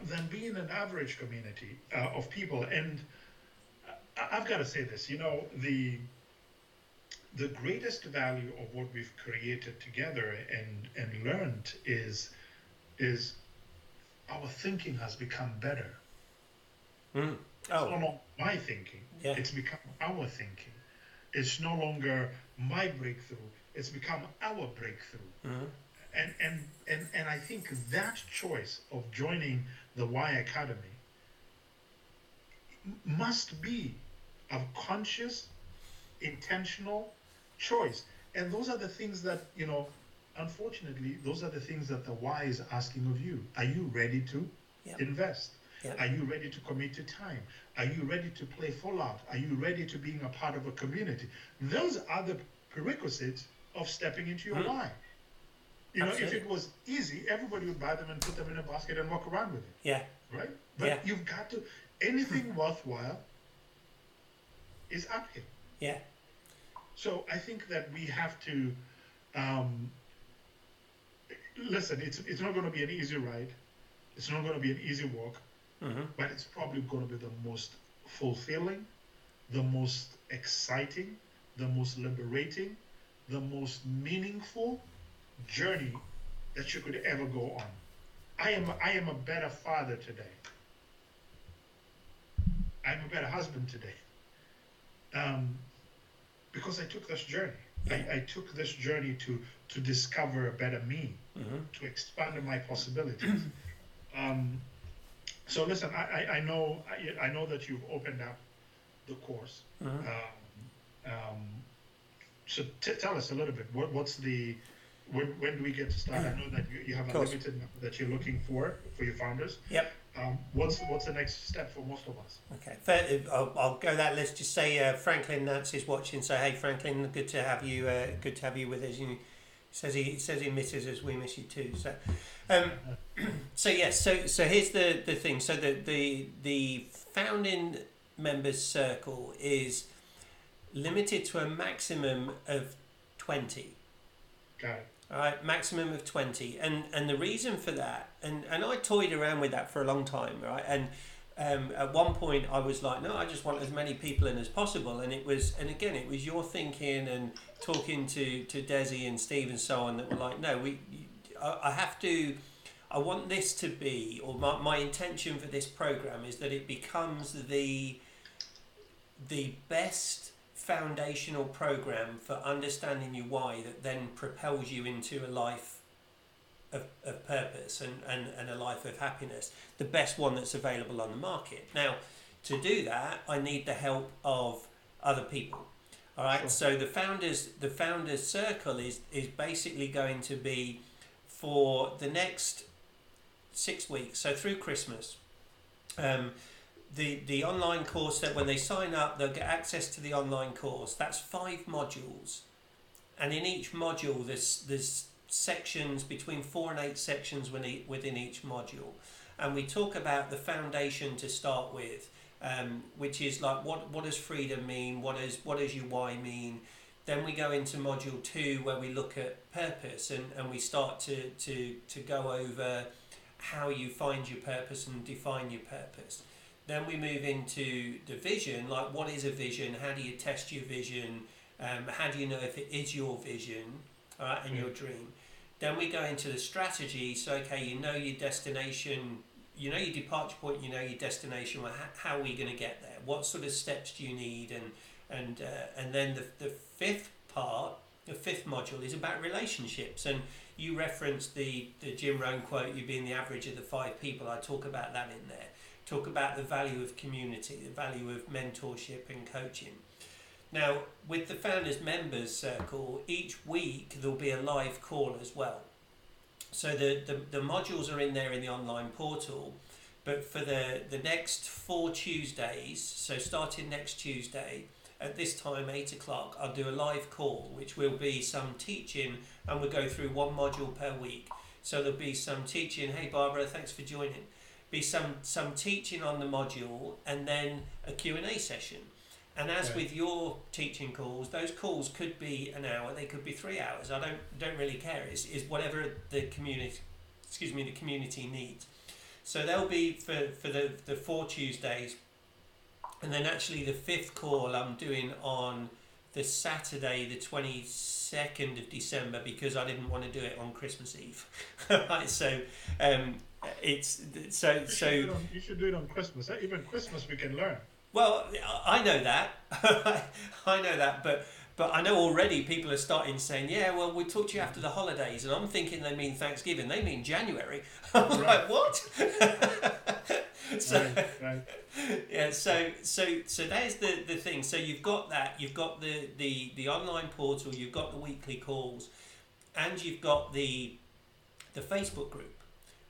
than being an average community of people. And I've got to say this: the greatest value of what we've created together and learned is our thinking has become better. It's no longer my thinking. Yeah. It's become our thinking. It's no longer my breakthrough. It's become our breakthrough. And I think that choice of joining the Y Academy must be a conscious, intentional choice. And those are the things that, unfortunately, those are the things that the Y is asking of you. Are you ready to invest? Are you ready to commit to time? Are you ready to play full out? Are you ready to being a part of a community? Those are the prerequisites of stepping into your Y. If it was easy, everybody would buy them and put them in a basket and walk around with it. Yeah. Right? But you've got to, anything worthwhile is out here. Yeah. So I think that we have to, listen, it's not going to be an easy ride. It's not going to be an easy walk, but it's probably going to be the most fulfilling, the most exciting, the most liberating, the most meaningful journey that you could ever go on. I am a better father today. I'm a better husband today. Because I took this journey. I took this journey to discover a better me, to expand my possibilities. So listen, I know that you've opened up the course. So tell us a little bit. What's the when do we get to start? I know that you have a limited number that you're looking for your founders. Yep. What's the next step for most of us? Okay, I'll go that list. Just say Franklin Nancy's watching. So hey, Franklin, good to have you. Good to have you with us. He says he misses us. We miss you too. So, so yes. So here's the thing. So the founding members circle is limited to a maximum of 20. Got it. All right, maximum of 20. And the reason for that, and I toyed around with that for a long time, right? And at one point I was like, no, I just want as many people in as possible. And it was your thinking and talking to Desi and Steve and so on that were like, no, I want this to be, or my intention for this program is that it becomes the best foundational program for understanding your why that then propels you into a life of purpose and a life of happiness, the best one that's available on the market. Now, to do that, I need the help of other people. All right. Sure. So the founders circle is basically going to be for the next 6 weeks, so through Christmas. The online course, that when they sign up, they'll get access to the online course. That's 5 modules, and in each module there's sections, between 4 and 8 sections within each module, and we talk about the foundation to start with, which is like what does freedom mean, what does your why mean. Then we go into module 2 where we look at purpose, and we start to go over how you find your purpose and define your purpose. Then we move into the vision, like what is a vision, how do you test your vision, how do you know if it is your vision, all right, and your dream. Then we go into the strategy, so okay, you know your destination, you know your departure point, you know your destination, well, how are we going to get there, what sort of steps do you need, and then the fifth part, the fifth module is about relationships, and you referenced the Jim Rohn quote, you being the average of the 5 people. I talk about that in there. Talk about the value of community, the value of mentorship and coaching. Now, with the Founders Members Circle, each week there'll be a live call as well. So the modules are in there in the online portal, but for the next 4 Tuesdays, so starting next Tuesday, at this time, 8 o'clock, I'll do a live call, which will be some teaching, and we'll go through 1 module per week. So there'll be some teaching. Hey, Barbara, thanks for joining. Be some teaching on the module, and then a Q&A session. And as with your teaching calls, those calls could be an hour, they could be 3 hours. I don't really care. It's whatever the community needs. So they'll be for the 4 Tuesdays, and then actually the 5th call I'm doing on the Saturday, the 22nd of December, because I didn't want to do it on Christmas Eve. Right, so it's so you should do it on Christmas. Even Christmas we can learn. Well, I know that. I know that, but I know already people are starting saying, yeah, well, we'll talk to you after the holidays, and I'm thinking they mean Thanksgiving. They mean January. I'm like, what? So, right. Yeah, so there's the thing. So you've got that. You've got the online portal. You've got the weekly calls, and you've got the Facebook group.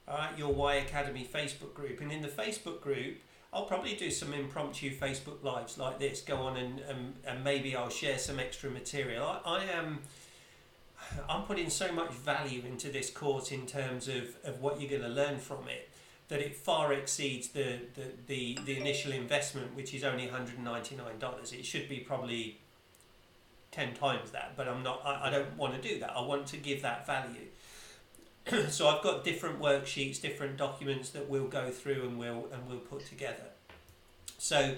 All right, your Y Academy Facebook group, and in the Facebook group, I'll probably do some impromptu Facebook Lives like this, go on and maybe I'll share some extra material. I'm putting so much value into this course in terms of what you're going to learn from it, that it far exceeds the initial investment, which is only $199. It should be probably 10 times that, but I don't want to do that. I want to give that value. So I've got different worksheets, different documents that we'll go through and we'll put together. So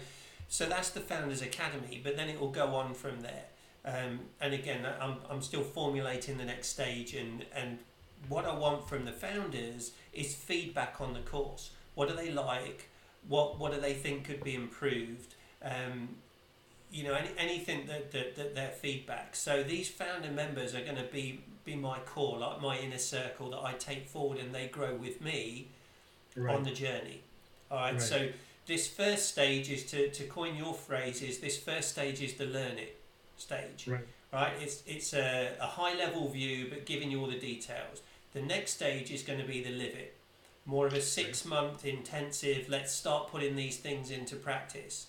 that's the Founders Academy, but then it will go on from there. And again, I'm still formulating the next stage, and what I want from the founders is feedback on the course. What do they like? What do they think could be improved? Anything that their feedback. So these founder members are going to be my core, like my inner circle that I take forward, and they grow with me on the journey. All right. So this first stage is to coin your phrase, is this first stage is the learn it stage. Right. It's a high level view, but giving you all the details. The next stage is going to be the live it, more of a 6-month intensive. Let's start putting these things into practice.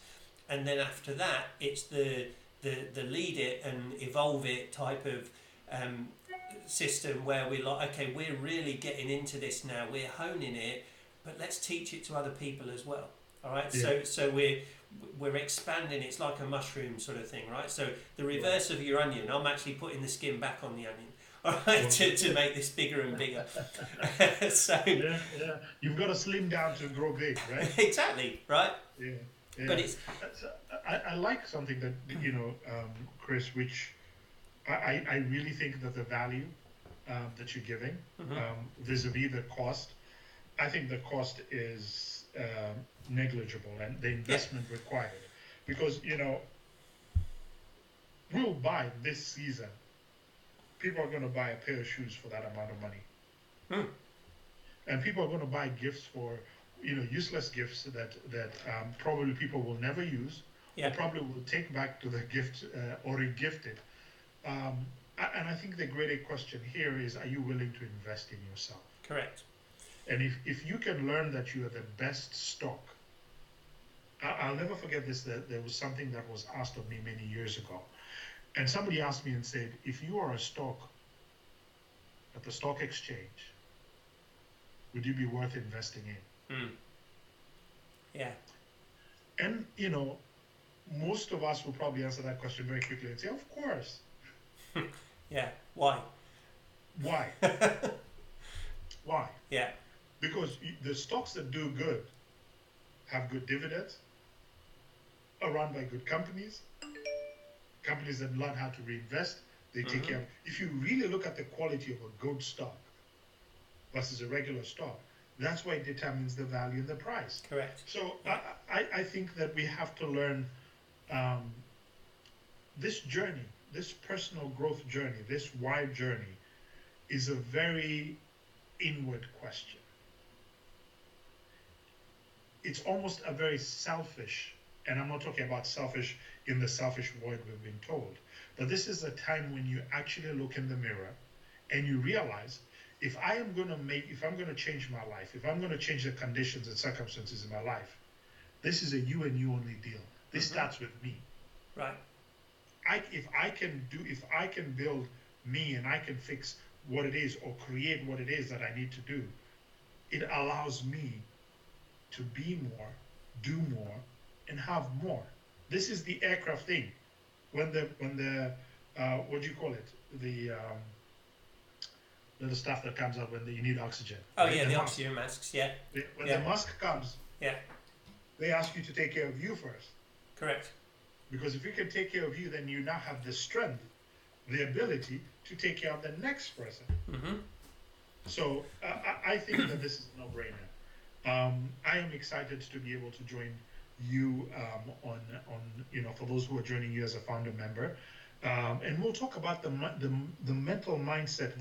And then after that, it's the lead it and evolve it type of system where we're like, okay, we're really getting into this now. We're honing it, but let's teach it to other people as well. All right. Yeah. So we're we're expanding. It's like a mushroom sort of thing, right? So the reverse of your onion, I'm actually putting the skin back on the onion, all right, to make this bigger and bigger. So yeah, yeah. You've got to slim down to grow big, right? exactly, right? Yeah, yeah. But it's So I like something that Chris, which I really think that the value that you're giving vis-a-vis the cost, I think the cost is negligible and the investment required, because we'll buy this season. People are going to buy a pair of shoes for that amount of money, and people are going to buy gifts for useless gifts that probably people will never use, or probably will take back to the gift or re-gifted. And I think the greater question here is: are you willing to invest in yourself? correct. And if you can learn that you are the best stock, I'll never forget this. That there was something that was asked of me many years ago, and somebody asked me and said, if you are a stock at the stock exchange, would you be worth investing in? Yeah. And most of us will probably answer that question very quickly and say, of course. Yeah. Why? Why? Why? Yeah. Because the stocks that do good have good dividends, are run by good companies that learn how to reinvest. They take care of. If you really look at the quality of a good stock versus a regular stock, that's why it determines the value and the price. Correct. So I think that we have to learn this journey, this personal growth journey, this why journey is a very inward question. It's almost a very selfish, and I'm not talking about selfish in the selfish word we've been told, but this is a time when you actually look in the mirror and you realize, if I'm going to change my life, if I'm going to change the conditions and circumstances in my life, this is a you and you only deal. This starts with me. Right. If I can build me and I can fix what it is or create what it is that I need to do, it allows me to be more, do more, and have more. This is the aircraft thing. When the what do you call it? The little stuff that comes out when you need oxygen. Oh, right? Yeah, the oxygen masks. Yeah. When the mask comes, they ask you to take care of you first. Correct. Because if you can take care of you, then you now have the strength, the ability to take care of the next person. So I think that this is a no-brainer. I am excited to be able to join you on for those who are joining you as a founder member, and we'll talk about the mental mindset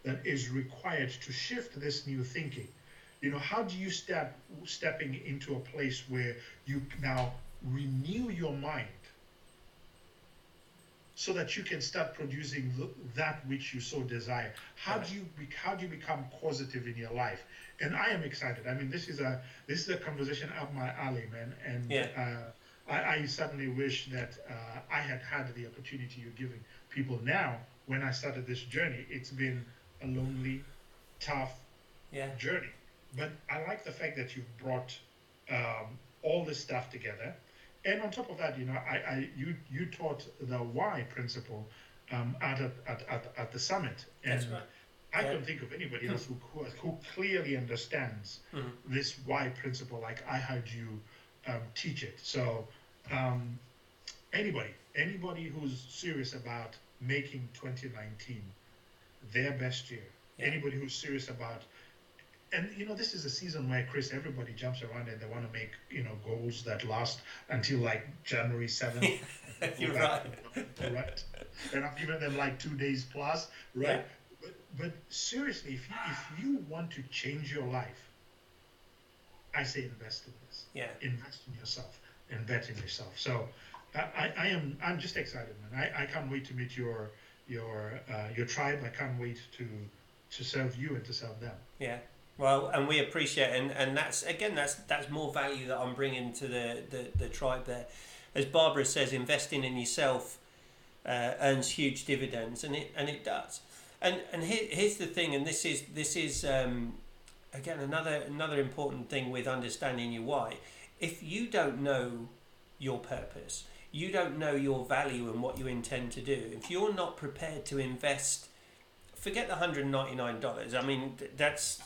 that is required to shift this new thinking. How do you stepping into a place where you now renew your mind so that you can start producing that which you so desire? How do you become positive in your life? And I am excited. I mean, this is a conversation up my alley, man. And I certainly wish that I had the opportunity you're giving people now. When I started this journey, it's been a lonely, tough journey. But I like the fact that you've brought all this stuff together. And on top of that, you taught the why principle at the summit. And that's right. I don't think of anybody else who clearly understands this why principle like I heard you teach it. So anybody who's serious about making 2019 their best year, anybody who's serious about, and this is a season where, Chris, everybody jumps around and they want to make goals that last until like January 7th. You're right. Right. And I've given them like 2 days plus, right? Yeah. But seriously, if you want to change your life, I say invest in this. Yeah. Invest in yourself and bet in yourself. So I'm just excited, man. I can't wait to meet your tribe. I can't wait to serve you and to serve them. Yeah. Well, and we appreciate it, and that's more value that I'm bringing to the tribe there. As Barbara says, investing in yourself earns huge dividends, and it does. And here's the thing, and this is again another important thing with understanding your why. If you don't know your purpose. You don't know your value and what you intend to do. If you're not prepared to invest, forget the $199. I mean, that's,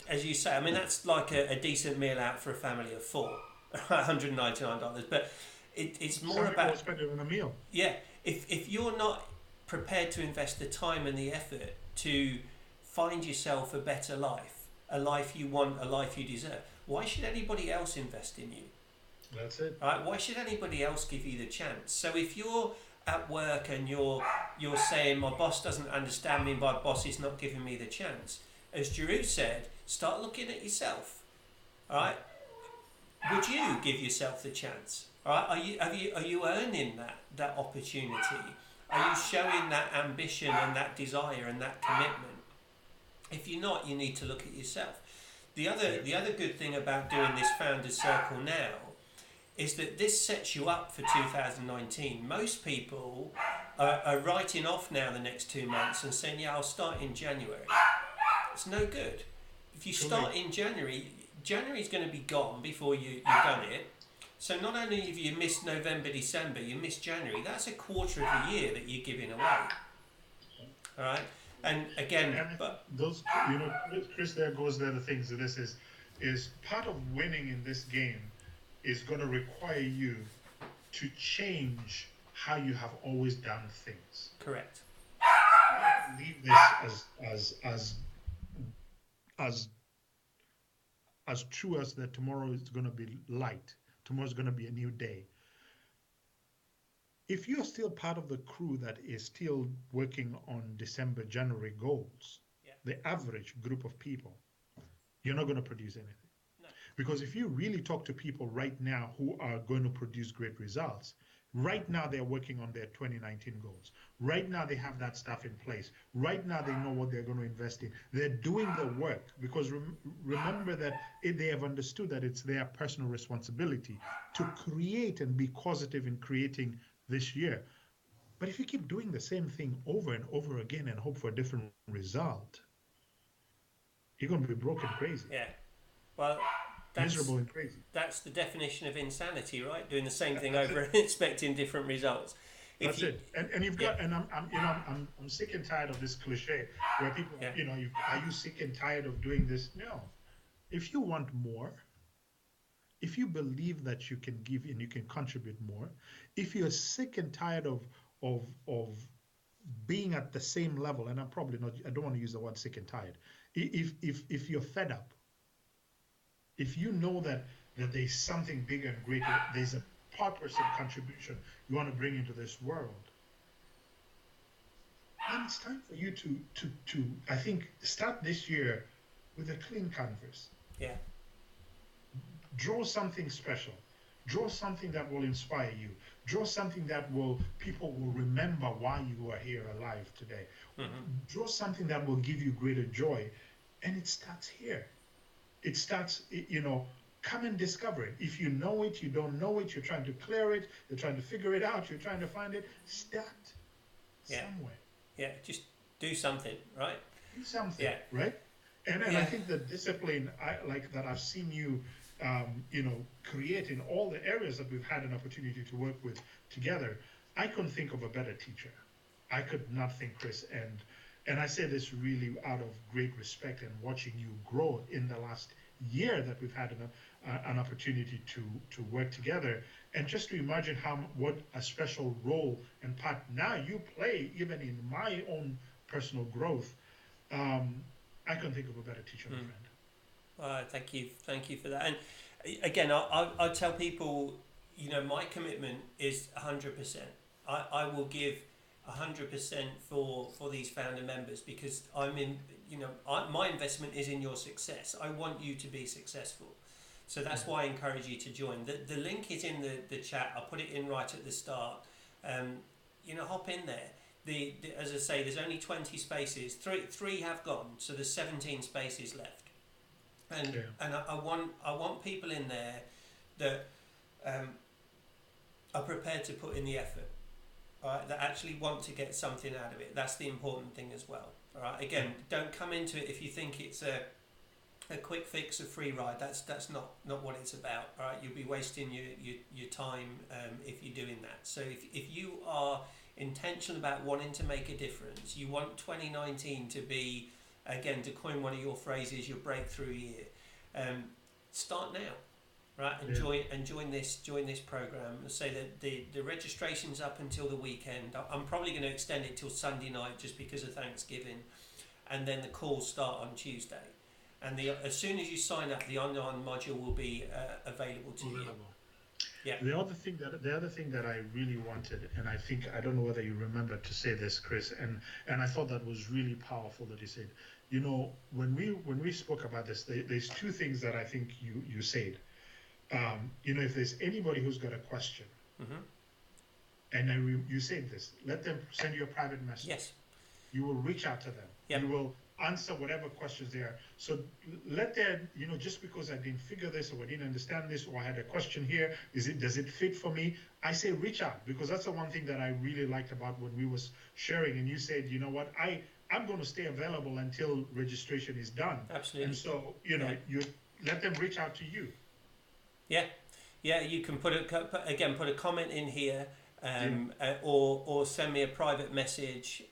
as you say, I mean, that's like a decent meal out for a family of four, $199. But it's more Some people about, spend it on a meal. yeah, if you're not prepared to invest the time and the effort to find yourself a better life, a life you want, a life you deserve, why should anybody else invest in you? That's it. Right? Why should anybody else give you the chance? So if you're at work and you're saying my boss doesn't understand me, my boss is not giving me the chance, as Njeru said, start looking at yourself. All right? Would you give yourself the chance? All right? Are you earning that opportunity? Are you showing that ambition and that desire and that commitment? If you're not, you need to look at yourself. The other good thing about doing this Founders Circle now is that this sets you up for 2019. Most people are writing off now the next 2 months and saying, yeah, I'll start in January. It's no good. If you start in January, January's going to be gone before you've done it. So not only have you missed November, December, you missed January. That's a quarter of the year that you're giving away. All right? And again, but those, Chris, there goes the other things. This is part of winning in this game is going to require you to change how you have always done things. correct. Leave this as true as that tomorrow is going to be light. Tomorrow is going to be a new day. If you're still part of the crew that is still working on December, January goals, the average group of people, you're not going to produce anything. No. Because if you really talk to people right now who are going to produce great results, right now they're working on their 2019 goals. Right now they have that stuff in place. Right now they know what they're going to invest in. They're doing the work because remember that they have understood that it's their personal responsibility to create and be causative in creating this year. But if you keep doing the same thing over and over again and hope for a different result, you're going to be broke and crazy. Yeah. Well, that's miserable and crazy. That's the definition of insanity, right? Doing the same thing over and expecting different results. That's it. And you've got, and I'm sick and tired of this cliche where people, are you sick and tired of doing this? No. If you want more, if you believe that you can give and you can contribute more, if you're sick and tired of being at the same level, and I'm probably not, I don't want to use the word sick and tired. If you're fed up, if you know that there's something bigger and greater, there's a purpose and contribution you want to bring into this world, then it's time for you to I think, start this year with a clean canvas. Yeah. Draw something special. Draw something that will inspire you. Draw something that people will remember why you are here alive today. Mm-hmm. Draw something that will give you greater joy. And it starts here. It starts, come and discover it. If you know it, you don't know it, you're trying to clear it, you're trying to figure it out, you're trying to find it, start somewhere. Yeah, just do something, right? Do something, right? And I think the discipline that I've seen you create in all the areas that we've had an opportunity to work with together, I couldn't think of a better teacher. I could not think, Chris, and I say this really out of great respect and watching you grow in the last year that we've had an opportunity to work together, and just to imagine what a special role and part now you play even in my own personal growth. I couldn't think of a better teacher, my friend. Thank you for that. And again, I tell people, my commitment is 100%. I will give 100% for these founder members because my investment is in your success. I want you to be successful. So that's why I encourage you to join. The link is in the chat. I'll put it in right at the start. Hop in there. As I say, there's only 20 spaces. Three have gone, so there's 17 spaces left. And I want people in there that are prepared to put in the effort. All right, that actually want to get something out of it. That's the important thing as well. All right, again, don't come into it if you think it's a a quick fix, a free ride. That's not what it's about. All right, you'll be wasting your time if you're doing that. So if you are intentional about wanting to make a difference, you want 2019 to be, again, to coin one of your phrases, your breakthrough year. Start now. Right, and join this program. Say that the registration's up until the weekend. I'm probably going to extend it till Sunday night just because of Thanksgiving, and then the calls start on Tuesday. And as soon as you sign up, the online module will be available to you. Yeah. The other thing that I really wanted, and I don't know whether you remember to say this, Chris, and I thought that was really powerful that you said. You know, when we spoke about this, there's two things that I think you said. You know, if there's anybody who's got a question, and then you said this, let them send you a private message. Yes. You will reach out to them. Yep. You will answer whatever questions there are. So let them, you know, just because I didn't figure this or I didn't understand this or I had a question here, does it fit for me? I say reach out, because that's the one thing that I really liked about when we was sharing, and you said, you know what, I'm going to stay available until registration is done. Absolutely. And so, you know, you let them reach out to you. Yeah, you can put a comment in here, or send me a private message.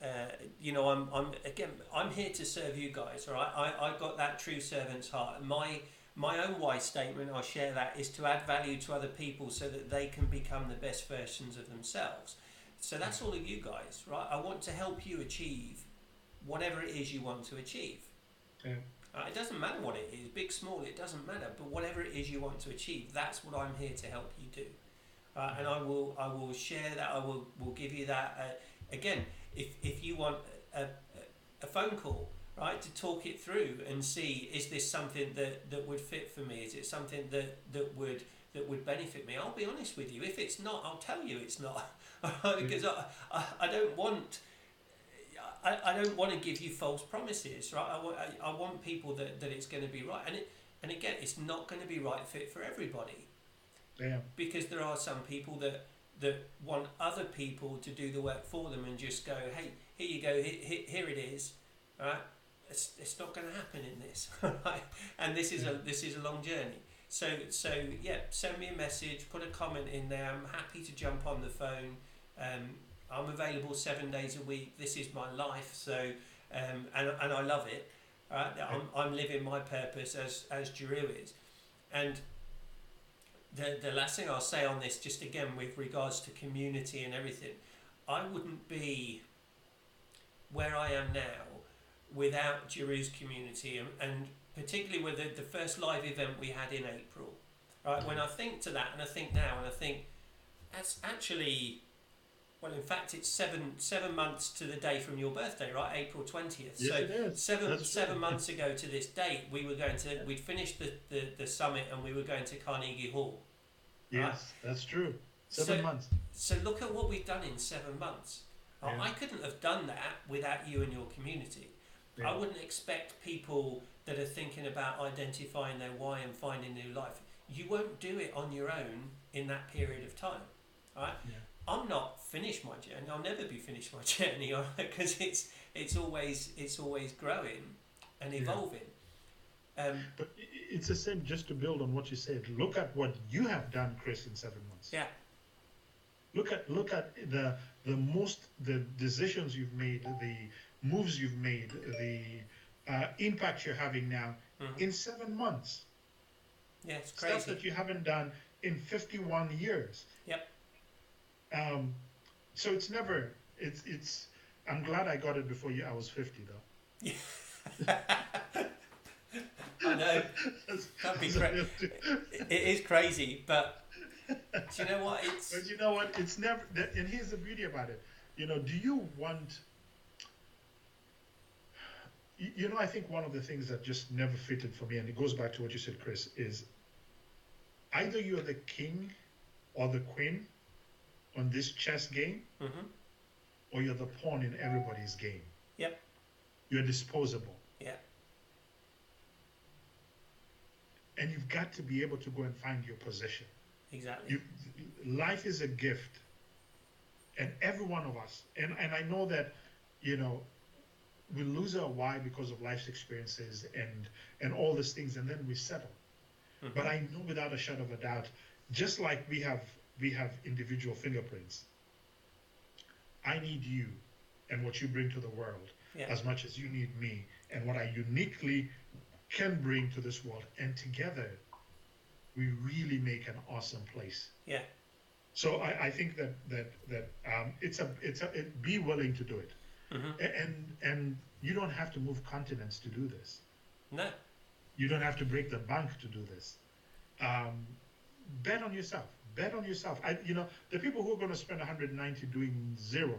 You know, I'm here to serve you guys. All right, I got that true servant's heart. My own why statement, I'll share that, is to add value to other people so that they can become the best versions of themselves. So that's all of you guys, right? I want to help you achieve whatever it is you want to achieve. Yeah. It doesn't matter what it is, big, small, it doesn't matter. But whatever it is you want to achieve, that's what I'm here to help you do. And I will share that. I will give you that. Again, if you want a phone call, right, to talk it through and see, is this something that would fit for me? Is it something that would benefit me? I'll be honest with you. If it's not, I'll tell you it's not, because I don't want. I don't want to give you false promises, right? I want people that it's going to be right, and again, it's not going to be right fit for everybody. Yeah. Because there are some people that want other people to do the work for them and just go, hey, here you go, here it is, right? It's not going to happen in this, right? And this is a long journey. So yeah, send me a message, put a comment in there. I'm happy to jump on the phone. I'm available 7 days a week. This is my life, so and I love it. Right? I'm living my purpose as Njeru is. And the last thing I'll say on this, just again with regards to community and everything, I wouldn't be where I am now without Njeru's community, and particularly with the first live event we had in April. Right? When I think to that, and I think now, and I think that's actually. Well, in fact, it's seven months to the day from your birthday, right? April 20th. Yes, so it is. seven months ago to this date, we'd finished the summit and we were going to Carnegie Hall. Yes, right? That's true. 7 months. So look at what we've done in 7 months. Yeah. I couldn't have done that without you and your community. Yeah. I wouldn't expect people that are thinking about identifying their why and finding new life. You won't do it on your own in that period of time, right? Yeah. I'm not finished my journey. I'll never be finished my journey, because it's always growing and evolving. But it's the same. Just to build on what you said, look at what you have done, Chris, in 7 months. Yeah. Look at the decisions you've made, the moves you've made, the impact you're having now in 7 months. Yeah, it's crazy. Stuff that you haven't done in 51 years. Yep. So it's never. It's. I'm glad I got it before I was 50, though. Yeah. I know. That'd be crazy. It is crazy, but do you know what? But you know what? It's never. And here's the beauty about it. You know, do you want? You know, I think one of the things that just never fitted for me, and it goes back to what you said, Chris, is either you're the king or the queen on this chess game, or you're the pawn in everybody's game. Yep. You're disposable. Yeah. And you've got to be able to go and find your position. Exactly. Life is a gift. And every one of us, and I know that, you know, we lose our why because of life's experiences and all these things, and then we settle. But Mm-hmm. I know without a shadow of a doubt, just like we have individual fingerprints, I need you and what you bring to the world Yeah. as much as you need me and what I uniquely can bring to this world. And together, we really make an awesome place. Yeah. So I think that be willing to do it, Mm-hmm. and you don't have to move continents to do this. No. You don't have to break the bank to do this. Um, bet on yourself. Bet on yourself. The people who are going to spend 190 doing zero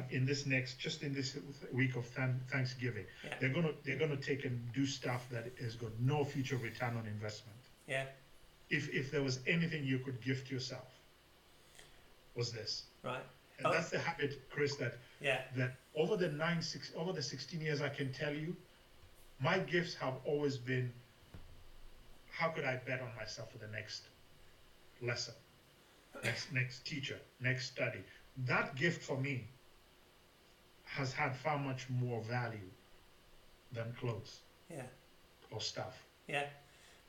in this next, just in this week of Thanksgiving, Yeah. they're gonna take and do stuff that has got no future return on investment. Yeah. If there was anything you could gift yourself, was this. Right. And Oh. that's the habit, Chris, Yeah. that over the 16 years, I can tell you, my gifts have always been, how could I bet on myself for the next lesson, next teacher, next study. That gift for me has had far much more value than clothes Yeah. or stuff. Yeah.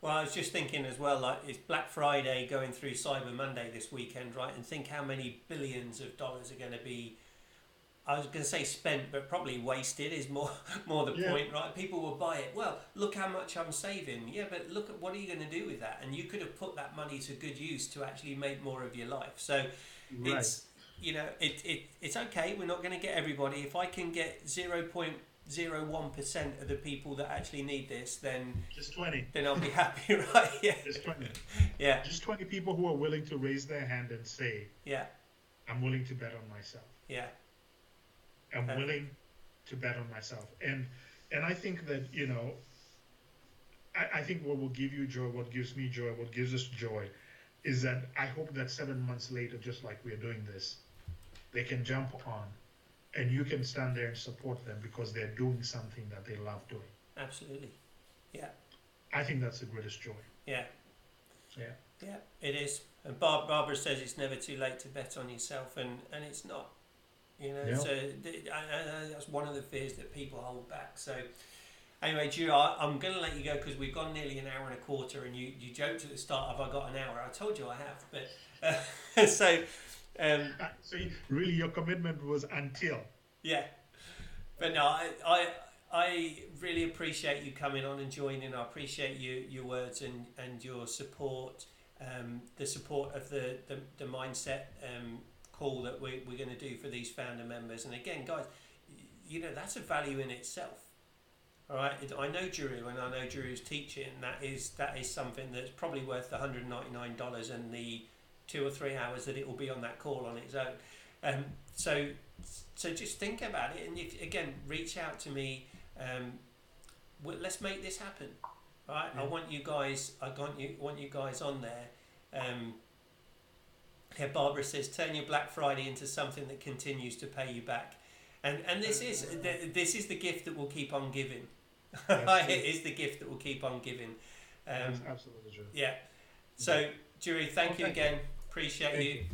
Well, I was just thinking as well, like it's Black Friday going through Cyber Monday this weekend, right? And think how many billions of dollars are going to be, I was going to say spent, but probably wasted is more more the Yeah. point, right? People will buy it. Well, look how much I'm saving. Yeah, but look at what are you going to do with that? And you could have put that money to good use to actually make more of your life. So Right. it's, it's okay. We're not going to get everybody. If I can get 0.01% of the people that actually need this, then Just 20. I'll be happy, right? Yeah. Just 20. Yeah. Just 20 people who are willing to raise their hand and say, Yeah. I'm willing to bet on myself. Yeah. I'm willing to bet on myself. And I think that, I think what will give you joy, what gives me joy, what gives us joy, is that I hope that 7 months later, just like we're doing this, they can jump on and you can stand there and support them because they're doing something that they love doing. Absolutely. Yeah. I think that's the greatest joy. Yeah. Yeah. Yeah, it is. And Barbara says it's never too late to bet on yourself, and it's not. Yeah. So that's one of the fears that people hold back. So anyway, Drew, I'm going to let you go because we've gone nearly an hour and a quarter, and you joked at the start, have I got an hour? I told you I have, but so really, your commitment was until. Yeah, but no, I really appreciate you coming on and joining. I appreciate your words and your support, the support of the mindset call that we're going to do for these founder members. And again, guys, that's a value in itself. All right, I know Njeru, and I know Njeru's teaching. That is something that's probably worth the $199 and the 2 or 3 hours that it will be on that call on its own. So just think about it, and again, reach out to me. Let's make this happen. All right, Yeah. I want you guys on there. Barbara says, turn your Black Friday into something that continues to pay you back, and this is the gift that will keep on giving. It is the gift that will keep on giving. That's absolutely true. Yeah. So, Njeru, thank you again. Appreciate you.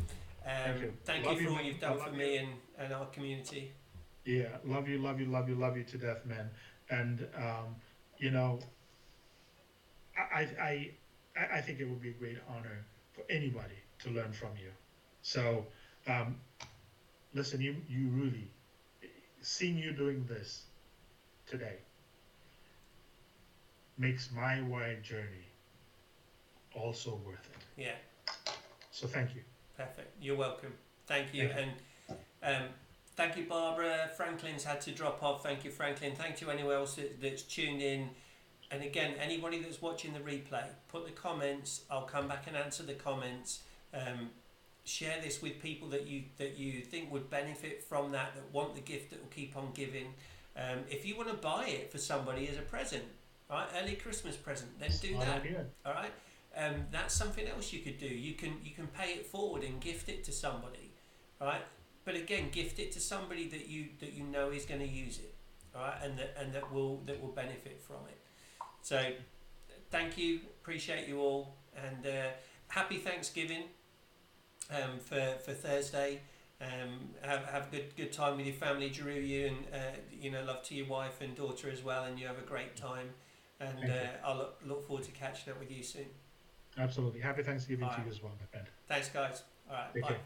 Thank you for all you've done for me and our community. Yeah, love you to death, man. And I think it would be a great honor for anybody to learn from you. So, listen, you really, seeing you doing this today makes my wide journey also worth it. Yeah. So thank you. Perfect. You're welcome. Thank you. And thank you, Barbara. Franklin's had to drop off. Thank you, Franklin. Thank you anyone else that's tuned in. And again, anybody that's watching the replay, put the comments. I'll come back and answer the comments. Share this with people that you think would benefit from that want the gift that will keep on giving. If you want to buy it for somebody as a present, right, early Christmas present, then do that. All right. That's something else you could do. You can pay it forward and gift it to somebody, right? But again, gift it to somebody that you know is going to use it, all right, and that will benefit from it. So, thank you, appreciate you all, and happy Thanksgiving for Thursday. Have a good time with your family, Njeru. You and love to your wife and daughter as well, and you have a great time. And Thank you. I'll look forward to catching up with you soon. Absolutely. Happy Thanksgiving All to right. you as well, my friend. Thanks, guys. All right. Take Bye. care.